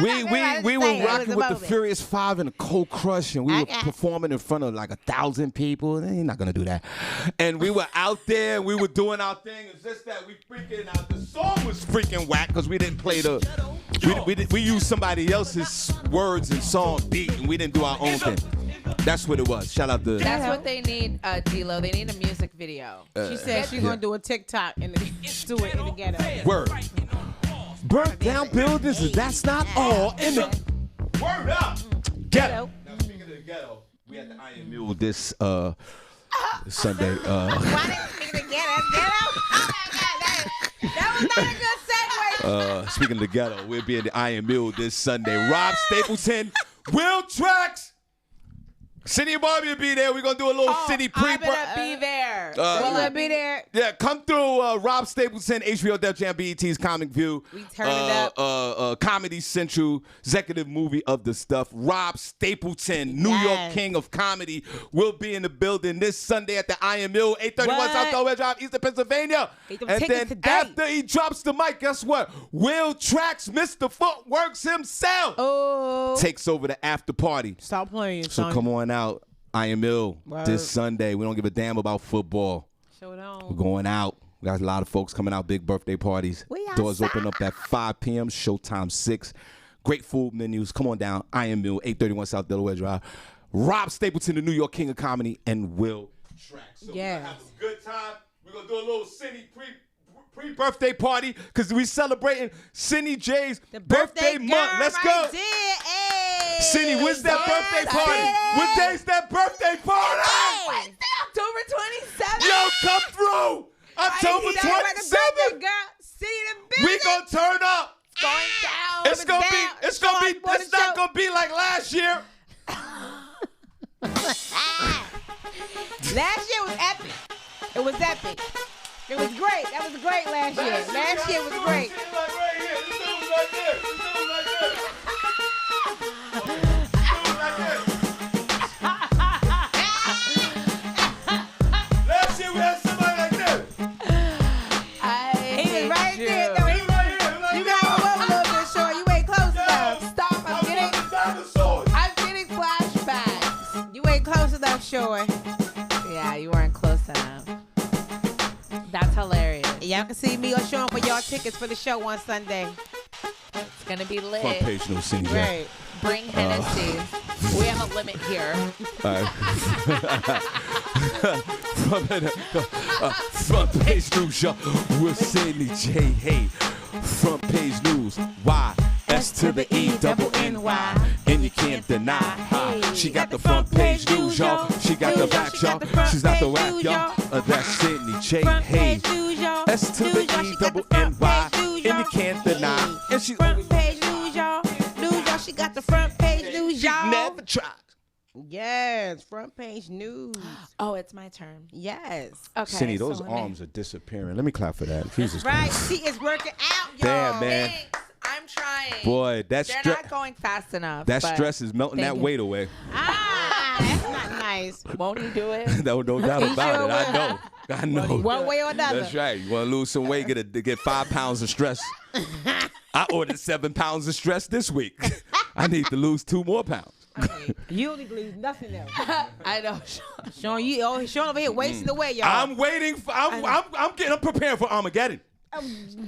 We
we were rocking with the Furious Five and the Cold Crush, and we were performing in front of like 1,000 people. You're not gonna do that. And we were out there, and we were doing our thing. It's just that we freaking out. The song was freaking whack because we didn't play the. We used somebody else's words and song beat, and we didn't do our own thing. That's what it was. Shout out to.
That's what they need, D-Lo. They need a music video.
She said she's gonna do a TikTok and do it in the ghetto.
Word. Burnt down buildings, that's not all. In the word up. Ghetto. Now speaking of the ghetto, we had the Iron Mule this Sunday.
Why did you speak of the ghetto? That was not a good segue.
Speaking of the ghetto, we'll be in the Iron Mule this Sunday. Rob Stapleton, Will Tracks. Senny and Barbi will be there. We're going to do a little city pre
I'm gonna be there.
Will I be there?
Yeah, come through. Rob Stapleton, HBO Def Jam, BET's Comic View.
We turn it up.
Comedy Central, executive movie of the stuff. Rob Stapleton, New York King of Comedy, will be in the building this Sunday at the Iron Mill, 831 South Delaware Drive, Eastern Pennsylvania. And then after he drops the mic, guess what? Will Tracks, Mr. Footworks himself, takes over the after party.
Stop playing,
So come on out, Iron Mill, this Sunday. We don't give a damn about football.
Show it on.
We're going out. We got a lot of folks coming out, big birthday parties. Doors open up at 5 p.m., showtime 6. Great food menus. Come on down, Iron Mill, 831 South Delaware Drive. Rob Stapleton, the New York King of Comedy, and Will Tracks. So we're going to have a good time. We're going to do a little Senny pre-birthday party because we celebrating Senny J's birthday month. Let's go. Senny, when's that birthday party? What day's that birthday party?
Wednesday, October 27th.
Yo, come through. October 27th. We gonna turn up.
It's going down.
It's not gonna be like last year.
Last year was epic. It was epic. It was great. That was great last year. Last year was great.
Last year we had somebody like this.
He was right there. No, you got to move a little bit, Shawn. You ain't close enough.
Stop. I'm getting flashbacks.
You ain't close enough, Shawn.
Yeah, you weren't close enough. That's hilarious.
Y'all can see me or Shawn for y'all tickets for the show on Sunday.
It's going to be lit.
Front page no Senny J.
Right.
Bring Hennessy. We have a limit here.
Front page news, y'all. With Senny J. Hey, front page news. Y S to the E double N Y, and you can't deny. She got the front page news, y'all. She got the back, y'all. She's not the whack, y'all. That's Senny J. Hey, S to the E double N Y, and you can't deny. And she
front page news, y'all. News, y'all. She got the front page news, y'all.
never tried.
Yes, front page news.
Oh, it's my turn.
Yes.
Okay.
Senny, those
so
arms are disappearing. Let me clap for that. Jesus
Right.
Christ.
She is working out, y'all.
Damn, man.
Thanks. I'm trying.
Boy,
They're not going fast enough.
that
but
stress is melting that
you.
weight away.
That's not nice.
Won't he do it?
No doubt
He
about
sure
it. I
will.
know. I know.
One way or another.
That's right. You want to lose some weight, get 5 pounds of stress. I ordered 7 pounds of stress this week. I need to lose 2 more pounds.
You don't need to lose nothing else.
I know.
Shawn, Shawn over here wasting away, y'all.
I'm waiting for. I'm preparing for Armageddon.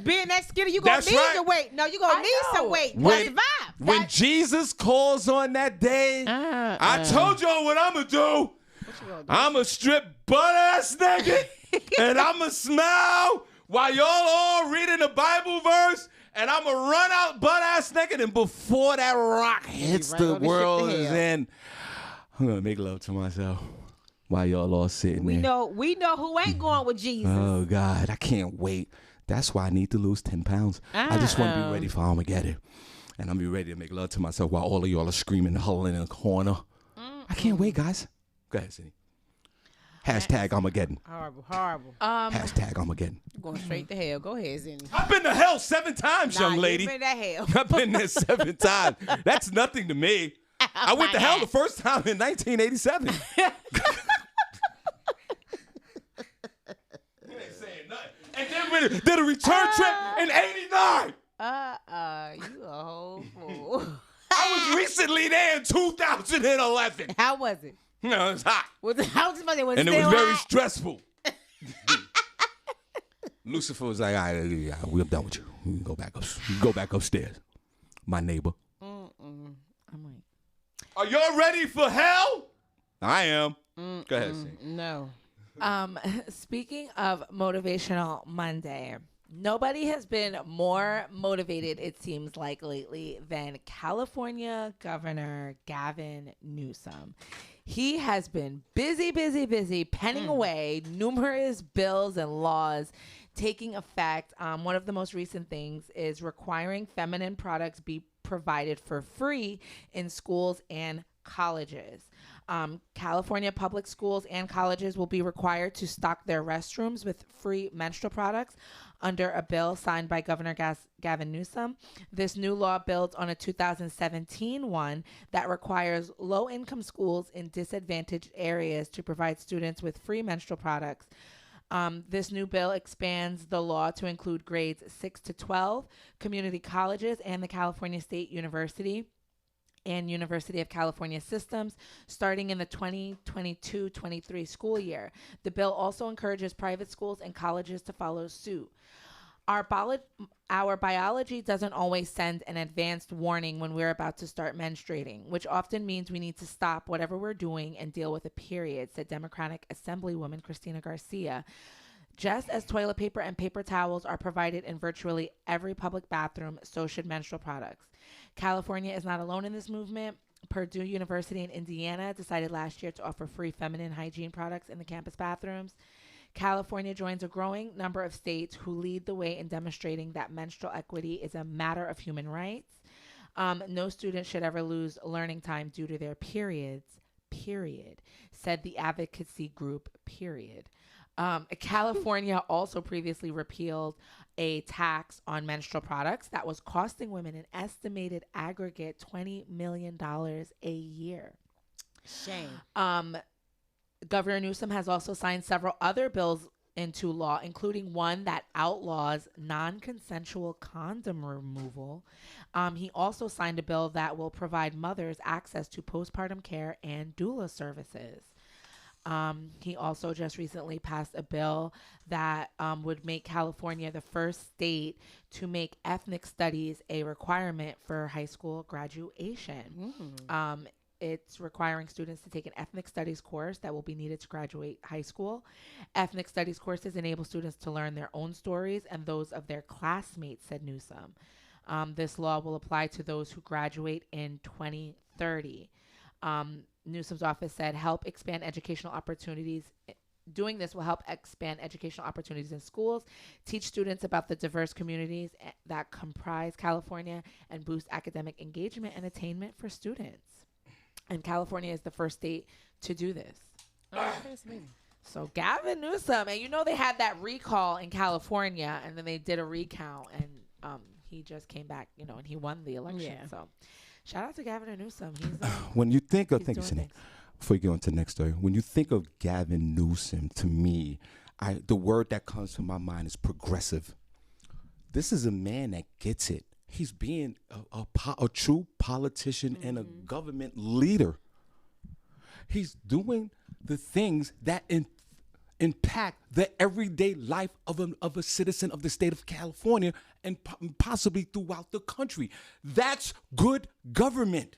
Being that skinny, you gonna
That's
need
right.
some weight. No, you gonna need some weight. You gotta survive.
When Jesus calls on that day, I told y'all what I'm gonna do. I'm gonna strip butt ass naked, and I'm gonna smile while y'all all reading the Bible verse, and I'm gonna run out butt ass naked, and before that rock hits the world is in, I'm gonna make love to myself while y'all all sitting there.
We know who ain't going with Jesus.
Oh God, I can't wait. That's why I need to lose 10 pounds. I just want to be ready for Armageddon. And I'm be ready to make love to myself while all of y'all are screaming and huddling in the corner. I can't wait, guys. Go ahead, Senny. Hashtag Armageddon.
Horrible, horrible.
Hashtag Armageddon.
Going straight to hell. Go ahead, Senny.
I've been to hell 7 times, young lady.
You've been to hell.
I've been there 7 times. That's nothing to me. I went to hell the first time in 1987. You ain't saying nothing. And then we did a return trip in 89.
You a whole fool.
I was recently there in 2011.
How was it?
No, it was hot.
How was it? Was
And
it
it was
still
very
hot?
stressful. Lucifer was like, all right, we're done with you. You can go back upstairs. My neighbor.
I'm like,
are y'all ready for hell? I am. Go ahead, Sing.
No.
Speaking of Motivational Monday, nobody has been more motivated, it seems like, lately than California Governor Gavin Newsom. He has been busy penning away numerous bills and laws taking effect. One of the most recent things is requiring feminine products be provided for free in schools and colleges. California public schools and colleges will be required to stock their restrooms with free menstrual products under a bill signed by Governor Gavin Newsom. This new law builds on a 2017 one that requires low-income schools in disadvantaged areas to provide students with free menstrual products. This new bill expands the law to include grades 6 to 12, community colleges, and the California State University and University of California systems starting in the 2022-23 school year. The bill also encourages private schools and colleges to follow suit. Our biology doesn't always send an advanced warning when we're about to start menstruating, which often means we need to stop whatever we're doing and deal with a period, said Democratic Assemblywoman Christina Garcia. Just as toilet paper and paper towels are provided in virtually every public bathroom, so should menstrual products. California is not alone in this movement. Purdue University in Indiana decided last year to offer free feminine hygiene products in the campus bathrooms. California joins a growing number of states who lead the way in demonstrating that menstrual equity is a matter of human rights. No student should ever lose learning time due to their periods, period, said the advocacy group, period. California also previously repealed a tax on menstrual products that was costing women an estimated aggregate $20 million a year.
Shame.
Governor Newsom has also signed several other bills into law, including one that outlaws non-consensual condom removal. He also signed a bill that will provide mothers access to postpartum care and doula services. He also just recently passed a bill that would make California the first state to make ethnic studies a requirement for high school graduation. It's requiring students to take an ethnic studies course that will be needed to graduate high school. Ethnic studies courses enable students to learn their own stories and those of their classmates, said Newsom. This law will apply to those who graduate in 2030. Newsom's office said help expand educational opportunities. Doing this will help expand educational opportunities in schools, teach students about the diverse communities that comprise California, and boost academic engagement and attainment for students. And California is the first state to do this. So Gavin Newsom, and you know they had that recall in California, and then they did a recount, and he just came back, and he won the election.
Yeah.
So shout out to Gavin Newsom. He's
when you think of, thank you,
doing
Senny.
things.
Before you go on to the next story, when you think of Gavin Newsom, to me, the word that comes to my mind is progressive. This is a man that gets it. He's being a true politician and a government leader. He's doing the things that impact the everyday life of a citizen of the state of California and possibly throughout the country. That's good government.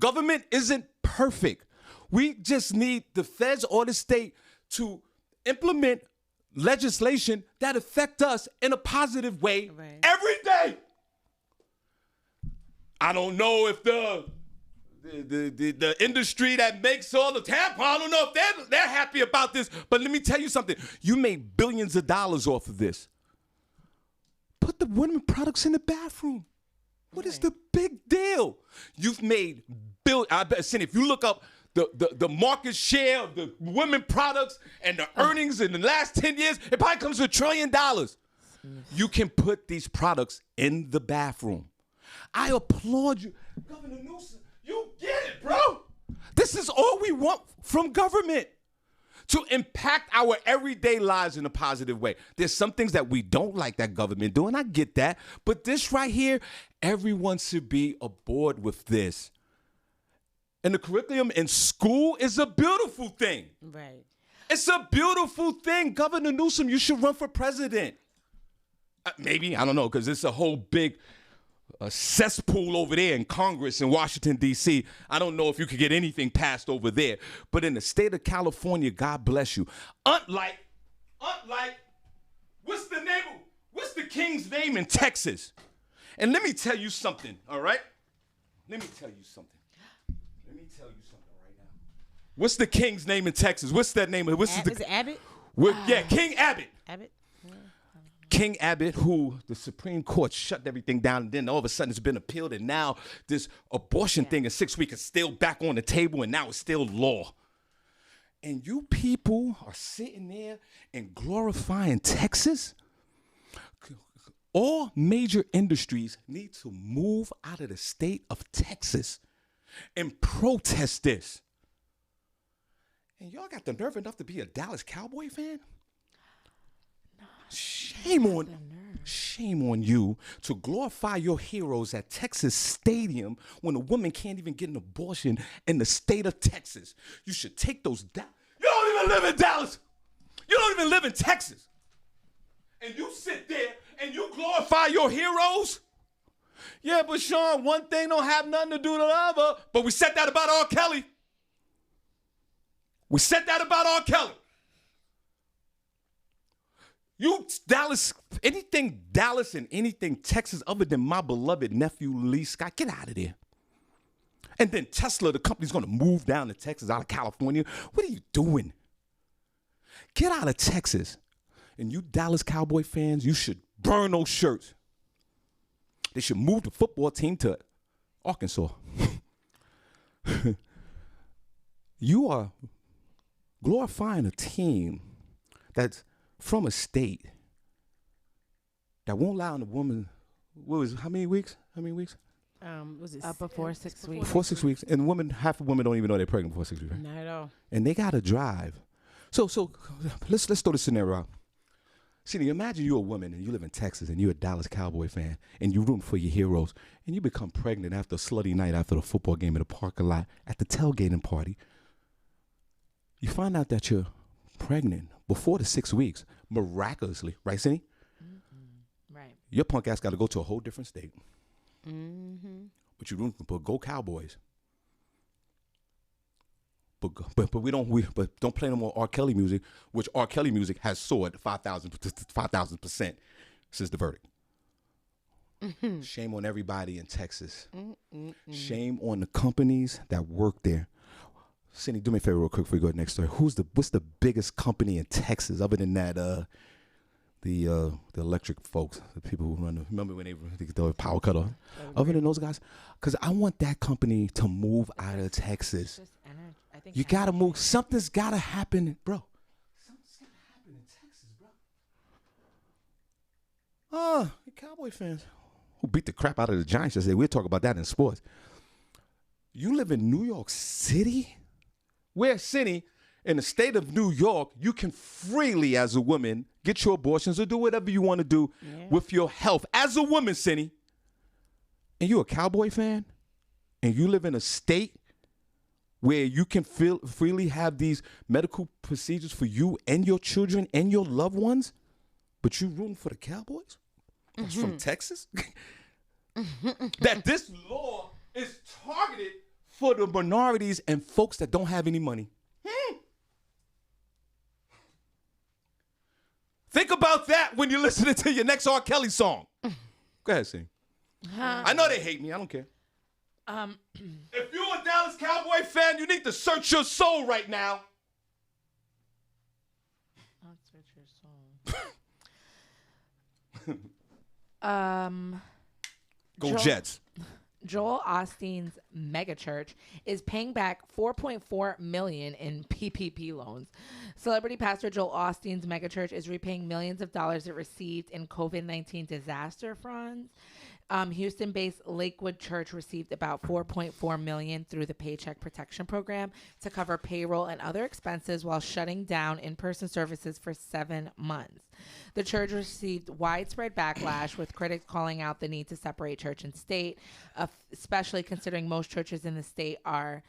Government isn't perfect. We just need the feds or the state to implement legislation that affect us in a positive way every day. I don't know if the industry that makes all the tampons, I don't know if they're happy about this, but let me tell you something. You made billions of dollars off of this. Put the women products in the bathroom. What is the big deal? You've made I bet, Senny, if you look up the market share of the women products and the earnings in the last 10 years, it probably comes to $1 trillion. You can put these products in the bathroom. I applaud you. Governor Newsom, you get it, bro. This is all we want from government, to impact our everyday lives in a positive way. There's some things that we don't like that government doing. I get that. But this right here, everyone should be aboard with this. And the curriculum in school is a beautiful thing.
Right.
It's a beautiful thing. Governor Newsom, you should run for president. Maybe, I don't know, because it's a whole big cesspool over there in Congress in Washington, D.C. I don't know if you could get anything passed over there. But in the state of California, God bless you. Unlike, what's the king's name in Texas? And let me tell you something, all right? Let me tell you something right now. What's the king's name in Texas? What's that name? Is it
Abbott?
Yeah, King Abbott.
Abbott?
King Abbott, who the Supreme Court shut everything down, and then all of a sudden it's been appealed, and now this abortion thing in 6 weeks is still back on the table, and now it's still law. And you people are sitting there and glorifying Texas? All major industries need to move out of the state of Texas and protest this. And y'all got the nerve enough to be a Dallas Cowboy fan? Shame on you to glorify your heroes at Texas Stadium when a woman can't even get an abortion in the state of Texas. You should take those down. You don't even live in Dallas. You don't even live in Texas. And you sit there and you glorify your heroes? Yeah, but Shawn, one thing don't have nothing to do with the other. But we said that about R. Kelly. You Dallas, anything Dallas and anything Texas other than my beloved nephew Lee Scott, get out of there. And then Tesla, the company's gonna move down to Texas out of California. What are you doing? Get out of Texas. And you Dallas Cowboy fans, you should burn those shirts. They should move the football team to Arkansas. You are glorifying a team that's from a state that won't allow a woman, how many weeks?
Was it
before 6 weeks?
Before 6 weeks. And half of women don't even know they're pregnant before 6 weeks, right?
Not at all.
And they got to drive. So let's throw this scenario out. See, imagine you're a woman and you live in Texas and you're a Dallas Cowboy fan and you're rooting for your heroes and you become pregnant after a slutty night after the football game in the parking lot at the tailgating party. You find out that you're pregnant before the 6 weeks, miraculously, right, Senny?
Right.
Your punk ass got to go to a whole different state.
Mm-hmm.
But you're rooting for go Cowboys. But don't play no more R. Kelly music, which R. Kelly music has soared 5,000% since the verdict.
Mm-hmm.
Shame on everybody in Texas. Shame on the companies that work there. Senny, do me a favor real quick before we go to the next story. What's the biggest company in Texas other than that the electric folks, the people who remember when they the power cut off? Other than those guys, because I want that company to move out of Texas. You gotta move. Something's gotta happen, bro. Something's gotta happen in Texas, bro. The Cowboy fans who beat the crap out of the Giants yesterday. We'll talk about that in sports. You live in New York City, where Senny, in the state of New York, you can freely, as a woman, get your abortions or do whatever you want to do with your health as a woman, Senny. And you're a Cowboy fan, and you live in a state where you can freely have these medical procedures for you and your children and your loved ones, but you rooting for the Cowboys? That's from Texas? That this law is targeted for the minorities and folks that don't have any money. Think about that when you're listening to your next R. Kelly song. Go ahead, sing. I know they hate me. I don't care. If you're a Dallas Cowboy fan, you need to search your soul right now.
I'll search your soul.
Go Jets.
Joel Osteen's megachurch is paying back $4.4 million in PPP loans. Celebrity pastor Joel Osteen's megachurch is repaying millions of dollars it received in COVID-19 disaster funds. Houston-based Lakewood Church received about $4.4 million through the Paycheck Protection Program to cover payroll and other expenses while shutting down in-person services for 7 months. The church received widespread backlash, with critics calling out the need to separate church and state, especially considering most churches in the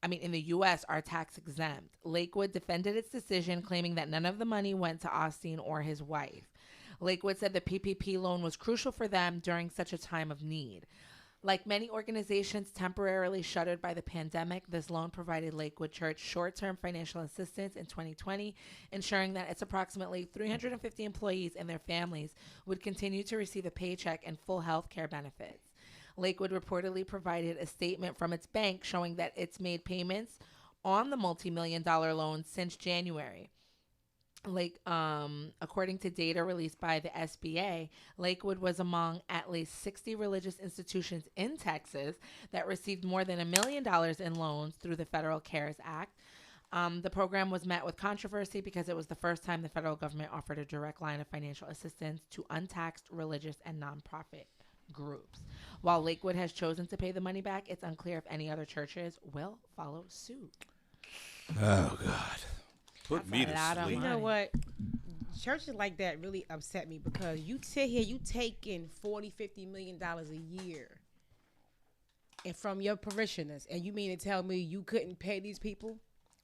in the U.S. are tax exempt. Lakewood defended its decision, claiming that none of the money went to Osteen or his wife. Lakewood said the PPP loan was crucial for them during such a time of need. Like many organizations temporarily shuttered by the pandemic, this loan provided Lakewood Church short-term financial assistance in 2020, ensuring that its approximately 350 employees and their families would continue to receive a paycheck and full health care benefits. Lakewood reportedly provided a statement from its bank showing that it's made payments on the multi-million-dollar loan since January. According to data released by the SBA, Lakewood was among at least 60 religious institutions in Texas that received more than $1 million in loans through the Federal CARES Act. The program was met with controversy because it was the first time the federal government offered a direct line of financial assistance to untaxed religious and nonprofit groups. While Lakewood has chosen to pay the money back, it's unclear if any other churches will follow suit.
Oh, God. Put me to sleep.
You know what? Churches like that really upset me because you sit here, you take in $40-50 million a year, and from your parishioners, and you mean to tell me you couldn't pay these people?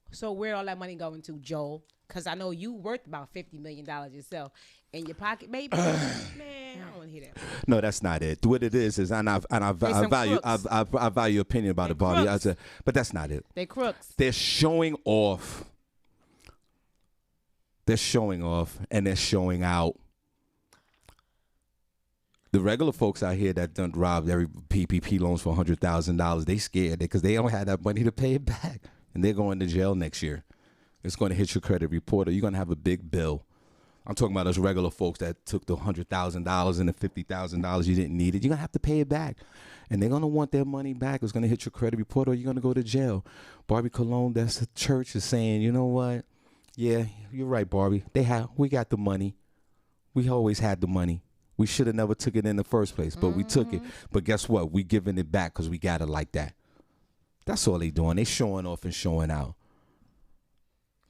So where all that money going to, Joel? Because I know you worth about $50 million yourself in your pocket, maybe. Man, I don't want to hear that.
No, that's not it. What it is, and I value your opinion about it, Bobby. But that's not it.
They crooks.
They're showing off. They're showing off and they're showing out. The regular folks out here that done robbed every PPP loans for $100,000, they scared because they don't have that money to pay it back. And they're going to jail next year. It's going to hit your credit report, or you're going to have a big bill. I'm talking about those regular folks that took the $100,000 and the $50,000 you didn't need it. You're going to have to pay it back. And they're going to want their money back. It's going to hit your credit report, or you're going to go to jail. Barbi Cologne, that's the church, is saying, you know what? Yeah, you're right, Barbi. We got the money. We always had the money. We should have never took it in the first place, but we took it. But guess what? We giving it back because we got it like that. That's all they doing. They showing off and showing out.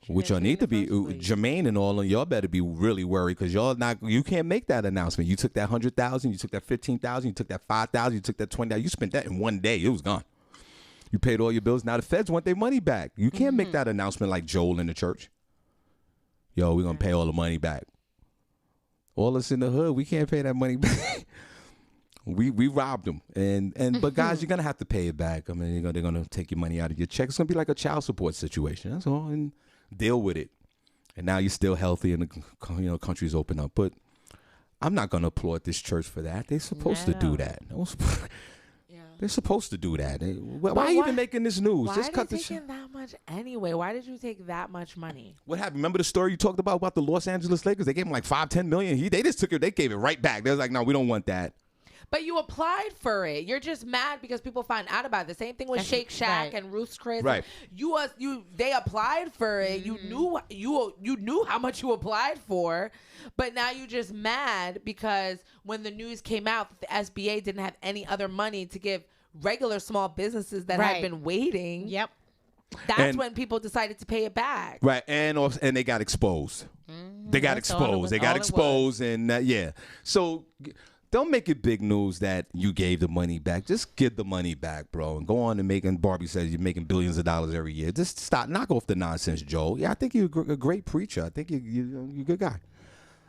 Which y'all need to be, Jermaine and all of y'all better be really worried because you can't make that announcement. You took that $100,000, you took that $15,000, you took that $5,000, you took that $20,000. You spent that in one day. It was gone. You paid all your bills. Now the feds want their money back. You can't make that announcement like Joel in the church. Yo, we're going to pay all the money back. All us in the hood, we can't pay that money back. we robbed them. But guys, you're going to have to pay it back. I mean, they're going to take your money out of your check. It's going to be like a child support situation. That's all. And deal with it. And now you're still healthy and the country's open up. But I'm not going to applaud this church for that. They're supposed to do that. They're supposed to do that. Why are you even making this news?
Why are they taking that much anyway? Why did you take that much money?
What happened? Remember the story you talked about the Los Angeles Lakers? They gave him like $5-10 million. They just took it. They gave it right back. They was like, no, we don't want that.
But you applied for it. You're just mad because people find out about it. The same thing with Shake Shack and Ruth's Chris.
Right.
They applied for it. You knew how much you applied for, but now you're just mad because when the news came out that the SBA didn't have any other money to give regular small businesses that had been waiting.
Yep.
That's when people decided to pay it back.
Right. And they got exposed. They got exposed. They got exposed. And so don't make it big news that you gave the money back. Just give the money back, bro, and go on and making. Barbie says you're making billions of dollars every year. Just stop, knock off the nonsense, Joel. Yeah, I think you're a great preacher. I think you're a good guy.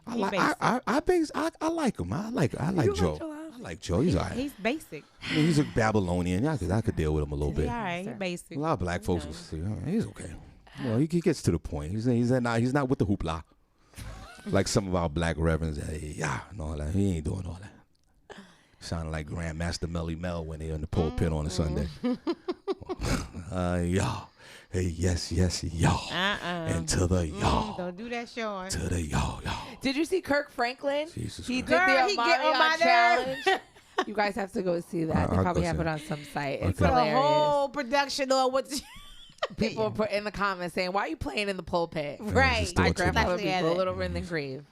I like him. I like Joe. I like Joe. He's all right.
He's basic.
I mean, he's a Babylonian. I could deal with him a little bit.
All right, he's basic.
A lot of black folks will say, he's okay. He gets to the point. He's not with the hoopla like some of our black reverends. And all that. He ain't doing all that. Sounding like Grandmaster Melly Mel when they're in the pulpit on a Sunday. Y'all. Hey, yes, y'all. And to the y'all.
Don't do that, Shawn.
To the y'all.
Did you see Kirk Franklin?
Jesus
he
Christ.
did the Omarion challenge. You guys have to go see that. They
I'll
probably
go
have
see
it
it.
on some site.
Okay.
It's
Put a
hilarious.
whole production on what
People put in the comments saying, "Why are you playing in the pulpit?"
right.
just
My
do it too much.
grandfather would be
Exactly.
rolled over in the grave.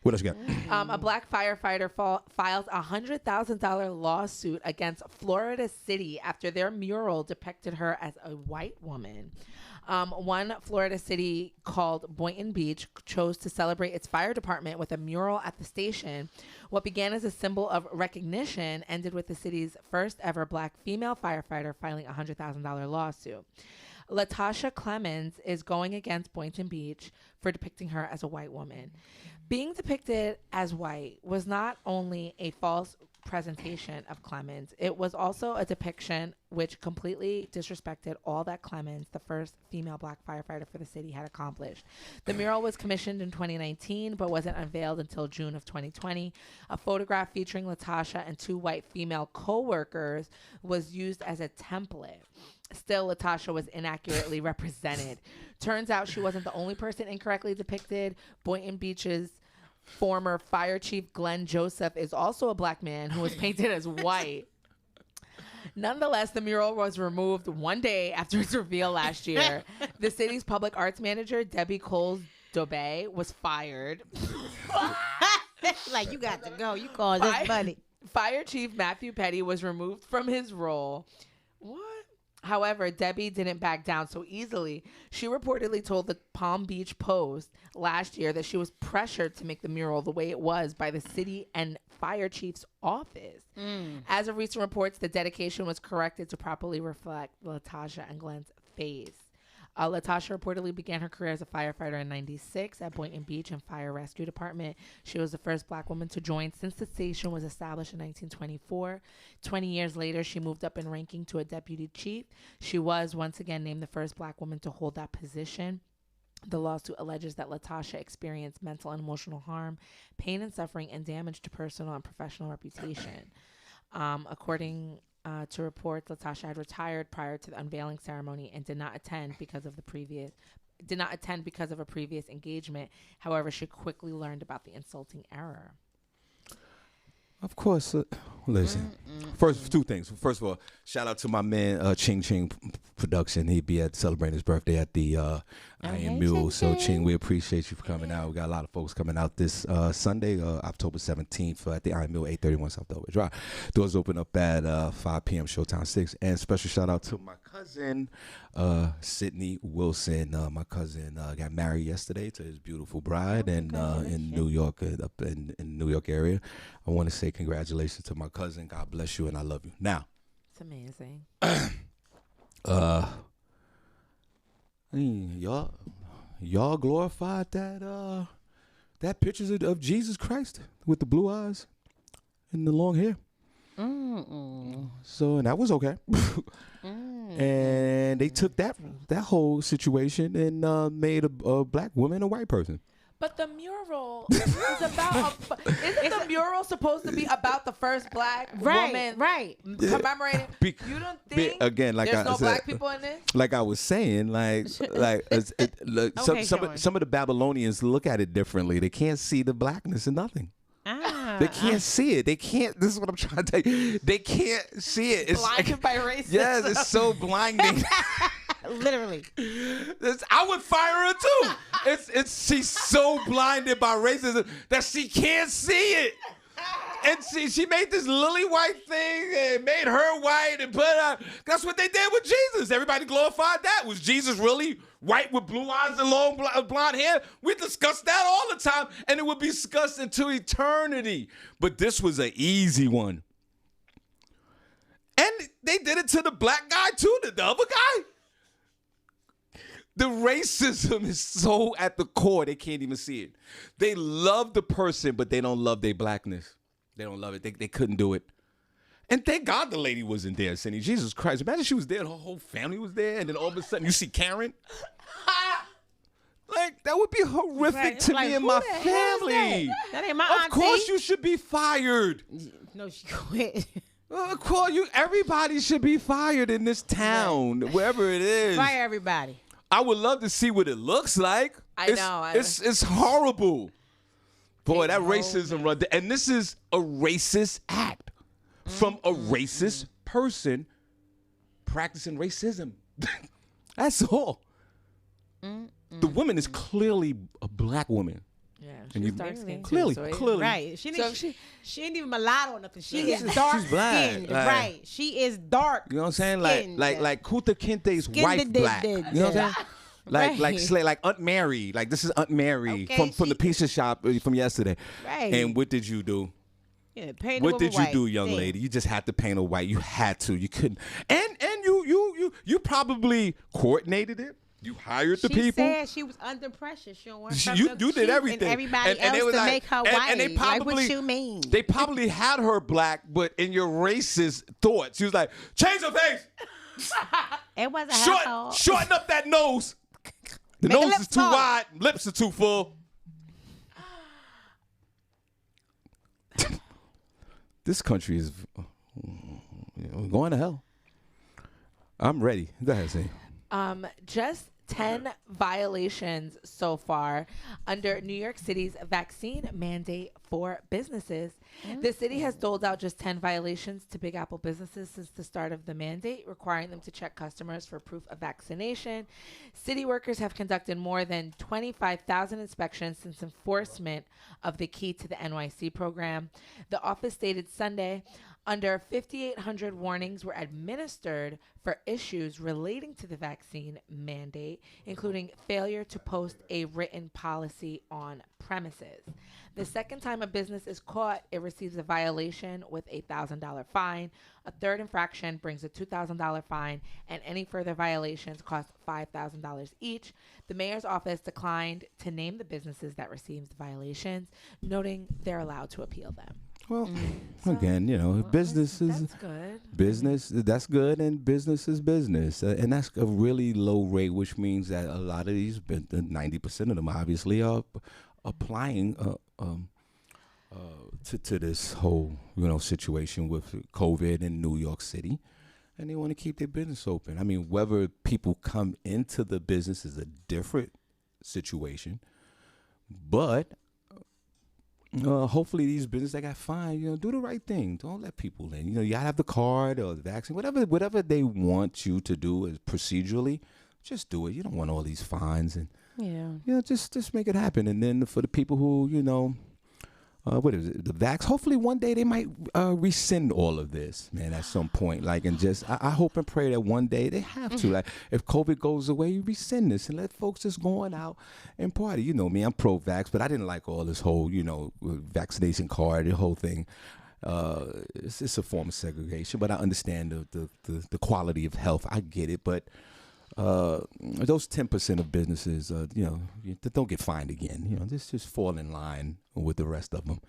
What else you got?
A black firefighter files a $100,000 lawsuit against Florida City after their mural depicted her as a white woman. One Florida city called Boynton Beach chose to celebrate its fire department with a mural at the station. What began as a symbol of recognition ended with the city's first ever black female firefighter filing a $100,000 lawsuit. Latasha Clemens is going against Boynton Beach for depicting her as a white woman. Being depicted as white was not only a false presentation of Clemens, it was also a depiction which completely disrespected all that Clemens, the first female black firefighter for the city, had accomplished. The mural was commissioned in 2019, but wasn't unveiled until June of 2020. A photograph featuring Latasha and two white female co-workers was used as a template. Still, Latasha was inaccurately represented. Turns out she wasn't the only person incorrectly depicted. Boynton Beach's former fire chief Glenn Joseph is also a black man who was painted as white. Nonetheless, the mural was removed one day after its reveal last year. The city's public arts manager, Debbie Coles-Dobey, was fired.
Like, you got to go. You call this money.
Fire Chief Matthew Petty was removed from his role. What? However, Debbie didn't back down so easily. She reportedly told the Palm Beach Post last year that she was pressured to make the mural the way it was by the city and fire chief's office. As of recent reports, the dedication was corrected to properly reflect Latasha and Glenn's face. Latasha reportedly began her career as a firefighter in 96 at Boynton Beach and Fire Rescue Department. She was the first black woman to join since the station was established in 1924. 20 years later, she moved up in ranking to a deputy chief. She was once again named the first black woman to hold that position. The lawsuit alleges that Latasha experienced mental and emotional harm, pain and suffering, and damage to personal and professional reputation. According to reports, Latasha had retired prior to the unveiling ceremony and did not attend because of a previous engagement. However, she quickly learned about the insulting error.
Of course. Listen, first, two things. First of all, shout out to my man Ching Ching Production. He'd be celebrating his birthday at the I Am Mule. So Ching, we appreciate you for coming out. We got a lot of folks coming out this Sunday, October 17th at the I Am Mule, 831 South Delaware Drive. Doors open up at 5 p.m. Showtime 6. And special shout out to my cousin Sydney Wilson. My cousin got married yesterday to his beautiful bride, and in New York, up in New York area. I want to say congratulations to my cousin. God bless you, and I love you. Now,
it's amazing.
Y'all glorified that pictures of Jesus Christ with the blue eyes and the long hair. So, and that was okay. And they took that whole situation and made a black woman a white person.
But the mural is about. Isn't the mural supposed to be about the first black woman?
Right.
Commemorating. You don't think
again, like
there's
I
no
said,
black people in this?
Like I was saying, some of the Babylonians look at it differently. They can't see the blackness in nothing. They can't see it. They can't. This is what I'm trying to tell you. They can't see it. It's
blinded by racism.
Yes, it's so blinding.
Literally.
I would fire her too. She's so blinded by racism that she can't see it. And she made this lily white thing and made her white and put her. That's what they did with Jesus. Everybody glorified that. Was Jesus really white with blue eyes and long blonde hair? We discussed that all the time, and it would be discussed into eternity. But this was an easy one. And they did it to the black guy too, the other guy. The racism is so at the core, they can't even see it. They love the person, but they don't love their blackness. They don't love it. They couldn't do it. And thank God the lady wasn't there, Senny. Jesus Christ. Imagine she was there and her whole family was there, and then all of a sudden you see Karen. Like, that would be horrific to me and my family.
That ain't my
auntie. Of course you should be fired.
No, she quit.
Everybody should be fired in this town, wherever it is.
Fire everybody.
I would love to see what it looks like.
I know.
It's horrible. Boy, that racism run. And this is a racist act. from a racist person practicing racism. That's all. The woman is clearly a black woman.
Yeah,
And
she's
you-
dark skinned
clearly,
too, so
clearly.
Right. She ain't even mulatto or nothing. She is
She's
dark
black.
skinned.
Like-
Right. She is dark.
You know what I'm saying? Like Kunta Kinte's wife black. You know what I'm saying? Like
Right.
like Aunt Mary. Like this is Aunt Mary
Okay,
from the pizza shop from yesterday.
Right.
And what did you do?
Yeah, paint
What
over
did you
white.
do, young
Damn.
lady? You just had to paint her white. You had to. You couldn't. And you probably coordinated it. You hired the
She
people.
said she was under pressure. She don't want her
You
to
did
cheat
everything.
And everybody
And they
else
was
to
like-
make her
and
white.
they
Like,
probably-
what you mean?
They probably had her black, but in your racist thoughts, she was like, change her face.
It wasn't her fault.
Shorten up that nose. The
Make her
nose
lips
is too
smaller.
wide. Lips are too full. This country is going to hell. I'm ready. Go ahead, Zane.
Just 10 violations so far under New York City's vaccine mandate for businesses. The city has doled out just 10 violations to Big Apple businesses since the start of the mandate, requiring them to check customers for proof of vaccination. City workers have conducted more than 25,000 inspections since enforcement of the Key to the NYC program. The office stated Sunday under 5,800 warnings were administered for issues relating to the vaccine mandate, including failure to post a written policy on premises. The second time a business is caught, it receives a violation with a $1,000 fine. A third infraction brings a $2,000 fine, and any further violations cost $5,000 each. The mayor's office declined to name the businesses that received the violations, noting they're allowed to appeal them.
Well, again, business is
That's good.
business. That's good, and business is business, and that's a really low rate, which means that a lot of these, 90% of them, obviously, are applying to this whole situation with COVID in New York City, and they want to keep their business open. I mean, whether people come into the business is a different situation, but. Hopefully these businesses that got fined, do the right thing. Don't let people in. You gotta have the card or the vaccine, whatever they want you to do is procedurally, just do it. You don't want all these fines and just make it happen. And then for the people who what is it? The vax. Hopefully one day they might rescind all of this, man. At some point, and I hope and pray that one day they have to. If COVID goes away, you rescind this and let folks just go on out and party. You know me, I'm pro-vax, but I didn't like all this whole vaccination card, the whole thing. It's a form of segregation, but I understand the quality of health. I get it, but. Those 10% of businesses, don't get fined again. Just fall in line with the rest of them.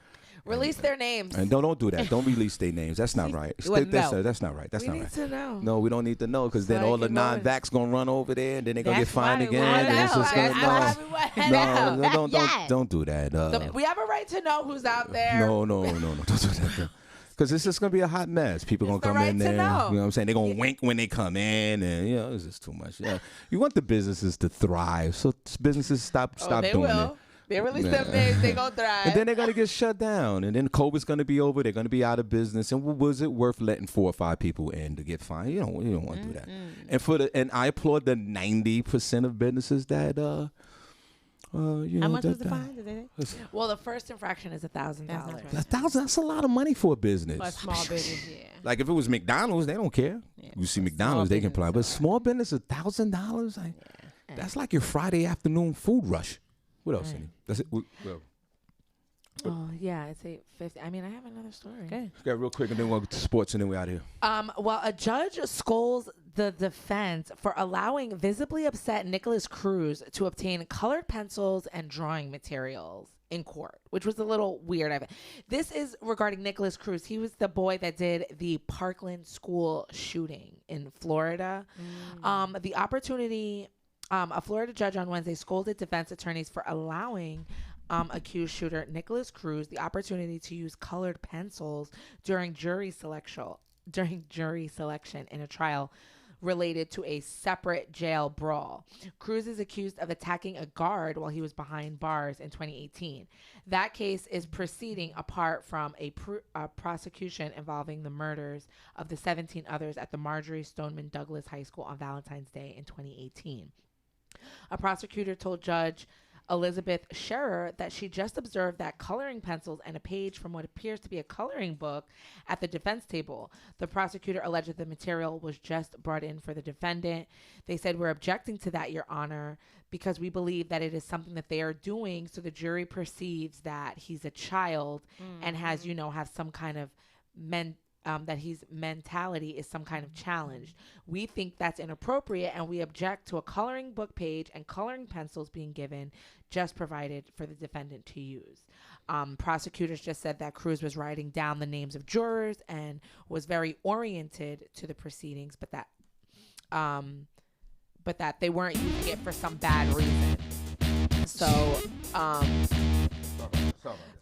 Release their names.
And don't do that. Don't release their names. That's not right. That's not right. That's
We
not
need
right.
to know.
No, we don't need to know because then
So
all
you
the
can go and-
non-vax gonna run over there and then they're gonna get
That's
fined
why we
again.
wanna
And it's
know.
just don't do that.
We have a right to know who's out there.
No, don't do that. Because it's just going to be a hot mess. People going
It's the
to come
right
in
to
there.
know.
You know what I'm saying? They're going to wink when they come in. And, it's just too much. Yeah. You want the businesses to thrive. So businesses stop
they
doing
will.
it.
They release them names. They going to thrive.
And then they're going to get shut down. And then COVID's going to be over. They're going to be out of business. And was it worth letting 4 or 5 people in to get fined? You don't want to do that. And I applaud the 90% of businesses that
How much was the fine? Did they say?
Well, the first infraction is $1,000.
$1,000, that's a lot of money for a business.
For a small business, yeah.
Like if it was McDonald's, they don't care. You see McDonald's, they can apply. But small business, $1,000, that's like your Friday afternoon food rush. What else? Senny? That's it. Well,
Oh, yeah. It's 8:50. I mean, I have another story.
Okay.
okay, real quick, and then we'll go to sports, and then we're out of here.
Well, a judge scolds the defense for allowing visibly upset Nicholas Cruz to obtain colored pencils and drawing materials in court, which was a little weird. This is regarding Nicholas Cruz. He was the boy that did the Parkland school shooting in Florida. The opportunity, a Florida judge on Wednesday scolded defense attorneys for allowing accused shooter Nicholas Cruz the opportunity to use colored pencils during jury selection in a trial related to a separate jail brawl. Cruz is accused of attacking a guard while he was behind bars in 2018. That case is proceeding apart from a prosecution involving the murders of the 17 others at the Marjorie Stoneman Douglas High School on Valentine's Day in 2018. A prosecutor told Judge Elizabeth Scherer that she just observed that coloring pencils and a page from what appears to be a coloring book at the defense table. The prosecutor alleged that the material was just brought in for the defendant. They said, "We're objecting to that, Your Honor, because we believe that it is something that they are doing so the jury perceives that he's a child and has, have some kind of that his mentality is some kind of challenge. We think that's inappropriate, and we object to a coloring book page and coloring pencils being given just provided for the defendant to use." Prosecutors just said that Cruz was writing down the names of jurors and was very oriented to the proceedings, but that they weren't using it for some bad reason. So,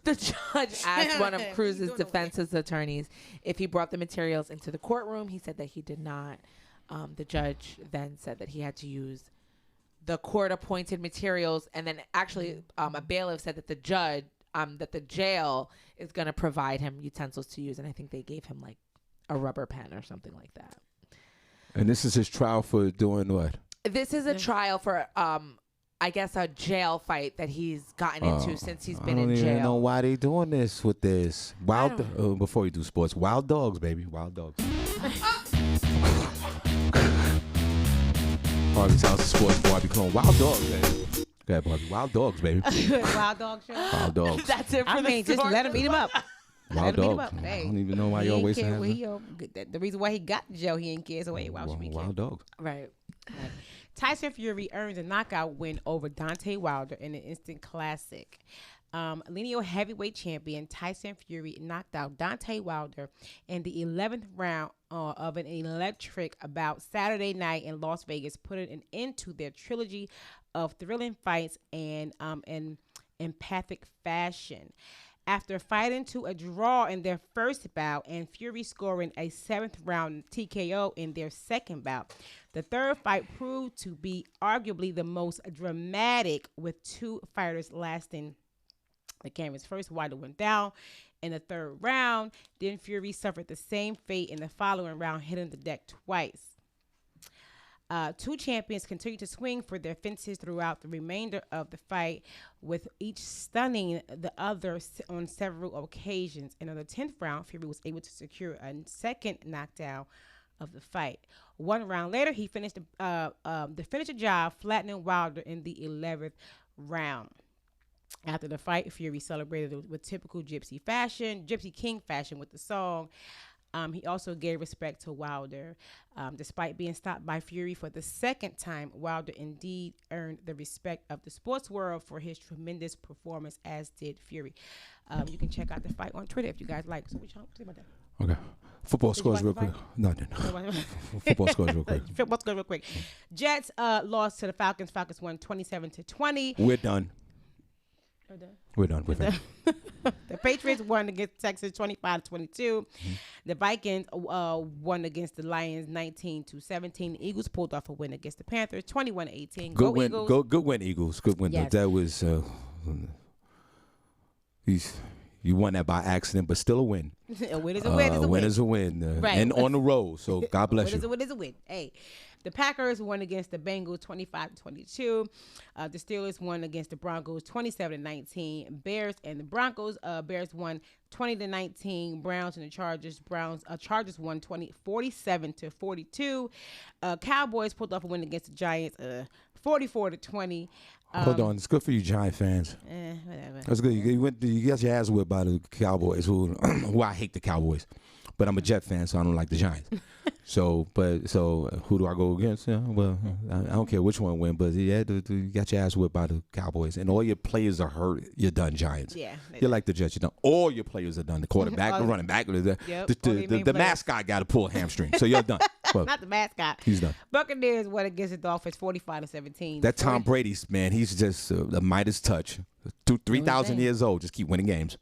the judge asked one of Cruz's defense's attorneys if he brought the materials into the courtroom. He said that he did not. The judge then said that he had to use the court-appointed materials, and then actually a bailiff said that the jail is going to provide him utensils to use, and I think they gave him like a rubber pen or something like that.
And this is his trial for doing what?
This is a trial for I guess a jail fight that he's gotten into since he's been in jail.
I don't even know why they doing this with this. Before you do sports, wild dogs, baby. Wild dogs. Barbie's House of Sports, Barbie Clone. Wild dogs, baby. Go ahead, Barbie. Wild dogs, baby.
Wild dog show?
Wild dogs.
That's it for the
just let him eat him up.
Wild dogs. I don't even know why y'all wasting that.
The reason why he got the jail, he ain't care. So why should we care?
Wild dogs.
Right.
Tyson Fury earned a knockout win over Deontay Wilder in an instant classic. Lineal heavyweight champion Tyson Fury knocked out Deontay Wilder in the 11th round of an electric bout Saturday night in Las Vegas, putting an end to their trilogy of thrilling fights and in empathic fashion. After fighting to a draw in their first bout and Fury scoring a 7th round TKO in their second bout, the third fight proved to be arguably the most dramatic, with two fighters lasting the canvas. First, Wilder went down in the third round. Then Fury suffered the same fate in the following round, hitting the deck twice. Two champions continued to swing for their fences throughout the remainder of the fight, with each stunning the other on several occasions. And on the 10th round, Fury was able to secure a second knockdown of the fight. One round later, he finished the finisher job, flattening Wilder in the 11th round. After the fight, Fury celebrated with typical Gypsy King fashion with the song. He also gave respect to Wilder. Despite being stopped by Fury for the second time, Wilder indeed earned the respect of the sports world for his tremendous performance, as did Fury. You can check out the fight on Twitter if you guys like. So what y'all think about that?
Okay. Football scores real quick. No, I didn't. Football scores real quick.
Football scores real quick. Jets lost to the Falcons. Falcons won 27-20.
We're done. We're done.
The Patriots won against Texas 25-22. The Vikings won against the Lions 19-17. The Eagles pulled off a win against the Panthers 21-18.
Good win.
Eagles.
Good win, Eagles. Good win.
Yes.
That was you won that by accident, but still a win.
A win is a win.
A win is a win.
Right.
And on the road. So God bless you.
A win is a win. Hey. The Packers won against the Bengals 25-22. The Steelers won against the Broncos 27-19. Bears and the Broncos. Bears won 20-19. Browns and the Chargers. Chargers won 47-42. Cowboys pulled off a win against the Giants 44-20.
Hold on, it's good for you, Giant fans.
Whatever.
That's good. You got your ass whipped by the Cowboys, who I hate the Cowboys, but I'm a Jet fan, so I don't like the Giants. So who do I go against? Yeah, well, I don't care which one win, but yeah, you got your ass whipped by the Cowboys, and all your players are hurt. You're done, Giants.
Yeah,
you're like the Jets. You're done. All your players are done. The quarterback, the running back, the mascot got to pull a hamstring, so you're done. Well,
not the mascot.
He's done.
Buccaneers won against the Dolphins 45-17.
That Tom Brady's man, he's just the Midas touch. 3,000 years old, just keep winning games.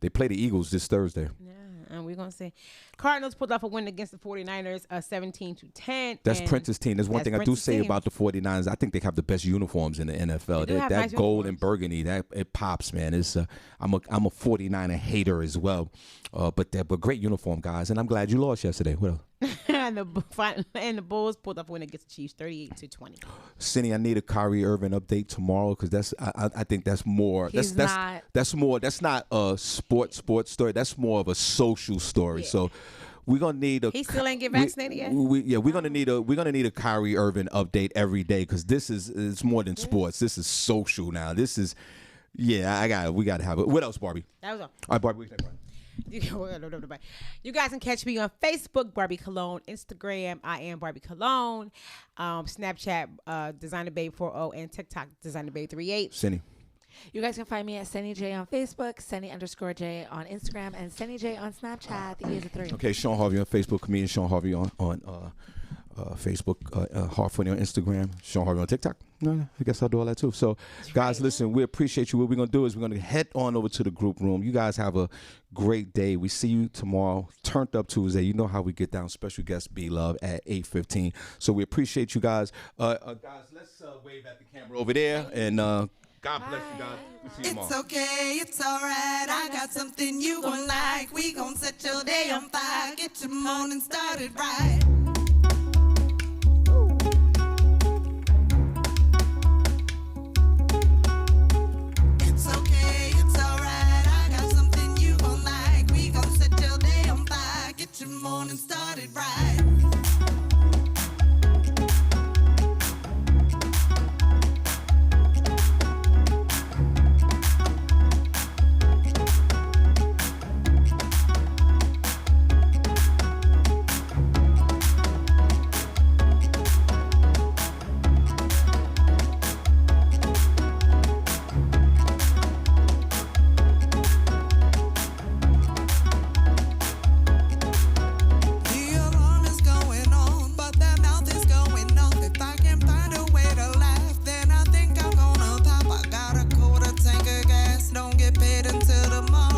They play the Eagles this Thursday.
Yeah. We're going to see. Cardinals pulled off a win against the 49ers, 17-10.
That's Prince's team. There's one thing I do say
team.
about the 49ers. I think they have the best uniforms in the NFL. That
nice
gold
uniforms.
and burgundy, it pops, man. I'm a 49er hater as well. But they're great uniform, guys. And I'm glad you lost yesterday. What else?
and the Bulls pulled off a win against the Chiefs, 38-20.
Cindy, I need a Kyrie Irving update tomorrow because I think that's more. That's more. That's not a sports story. That's more of a social story. Yeah. So we're gonna need a.
He still ain't get vaccinated yet.
We're gonna need a Kyrie Irving update every day because it's more than sports. This is social now. This is we gotta have it. What else, Barbie?
That was all.
All right, Barbie. What's next, Barbie?
You guys can catch me on Facebook, Barbie Cologne, Instagram, I am Barbie Cologne, Snapchat, Designer Babe 40, and TikTok, Designer Babe 38.
Senny.
You guys can find me at Senny J on Facebook, Senny_J on Instagram, and Senny J on Snapchat. The E is a 3.
Okay, Shawn Harvey on Facebook, comedian Shawn Harvey on Facebook, Harvey on Instagram, Shawn Harvey on TikTok. No, I guess I'll do all that too. So, guys, listen, we appreciate you. What we're going to do is we're going to head on over to the group room. You guys have a great day. We see you tomorrow, Turned Up Tuesday. You know how we get down. Special guest B-Love at 8:15. So we appreciate you guys. Guys, let's wave at the camera over there. And God bless you guys. We'll see you tomorrow.
It's okay, it's all right. I got something you gon' like. We gon' set your day on fire. Get your morning started right.